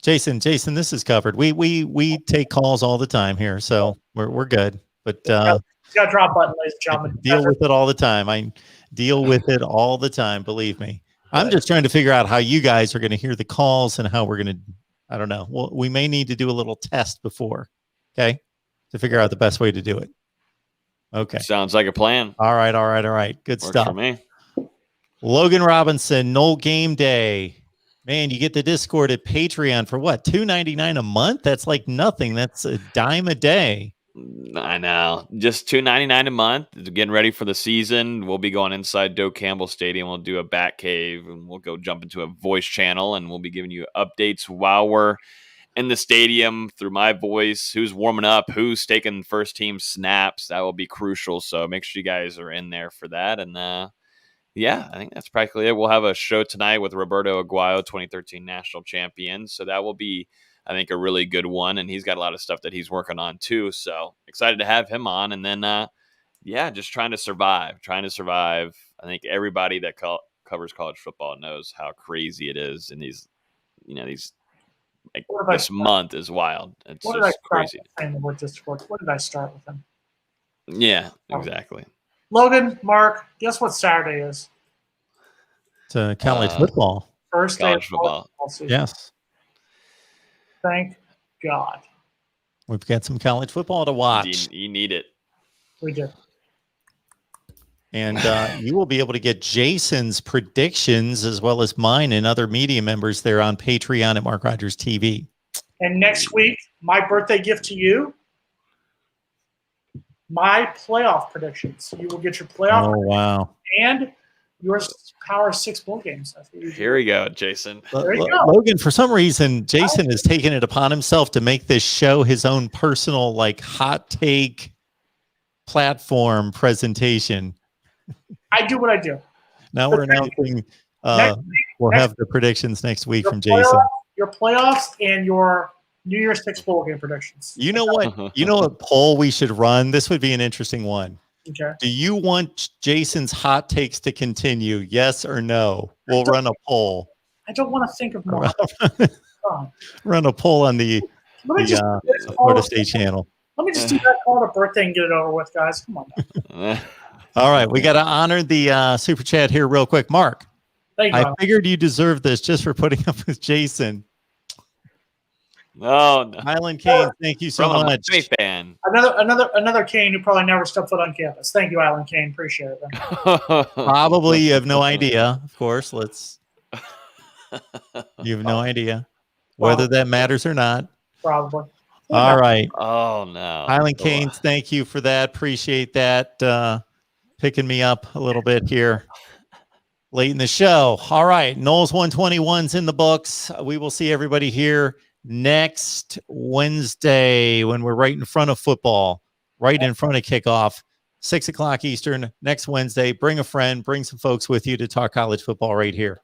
Jason, this is covered. We take calls all the time here, so we're good. But you got to drop button, ladies and gentlemen. Deal with it all the time. I deal with it all the time. Believe me. I'm just trying to figure out how you guys are going to hear the calls and how we're going to, I don't know. Well, we may need to do a little test before, okay, to figure out the best way to do it. Okay. Sounds like a plan. All right. Good Works stuff. For me. Logan Robinson, Knoll Game Day. Man, you get the Discord at Patreon for what? $2.99 a month? That's like nothing. That's a dime a day. I know. Just $2.99 a month. Getting ready for the season. We'll be going inside Doak Campbell Stadium. We'll do a bat cave, and we'll go jump into a voice channel, and we'll be giving you updates while we're in the stadium through my voice. Who's warming up? Who's taking first team snaps? That will be crucial. So make sure you guys are in there for that. And yeah, I think that's practically it. We'll have a show tonight with Roberto Aguayo, 2013 national champion. So that will be, I think, a really good one. And he's got a lot of stuff that he's working on too. So excited to have him on. And then, just trying to survive. I think everybody that covers college football knows how crazy it is. And this month is wild. It's just crazy. What did I start with him? Yeah, exactly. Logan, Mark, guess what Saturday is? to college football. First day College of football. season. Yes. Thank God. We've got some college football to watch. You need it. We do. And you will be able to get Jason's predictions as well as mine and other media members there on Patreon at Mark Rogers TV. And next week, my birthday gift to you, my playoff predictions. You will get your playoff Oh, wow. and your Power 6 bowl games. Here we go, Jason. There you go. Logan, for some reason, Jason has taken it upon himself to make this show his own personal, like, hot take platform presentation. I do what I do. Now we're announcing we'll have the predictions next week from Jason. Your playoffs and your New Year's 6 bowl game predictions. You know what? You know what poll we should run? This would be an interesting one. Okay. Do you want Jason's hot takes to continue? Yes or no? We'll run a poll. I don't want to think of more. Run a poll on the Florida State channel. Let me just do that, call it a birthday and get it over with, guys. Come on now. All right. We got to honor the super chat here real quick. Mark, Thank you, I figured you deserved this just for putting up with Jason. Oh, no. Highland Kane, thank you so From a much. Miami fan. Another Kane who probably never stepped foot on campus. Thank you, Alan Kane. Appreciate it. Probably you have no idea. Of course, you have no idea whether that matters or not. Probably. All right. Oh, no. Highland Canes, thank you for that. Appreciate that. Picking me up a little bit here late in the show. All right. Knowles 121's in the books. We will see everybody here next Wednesday when we're right in front of football, right in front of kickoff, 6 o'clock Eastern next Wednesday. Bring a friend, bring some folks with you to talk college football right here.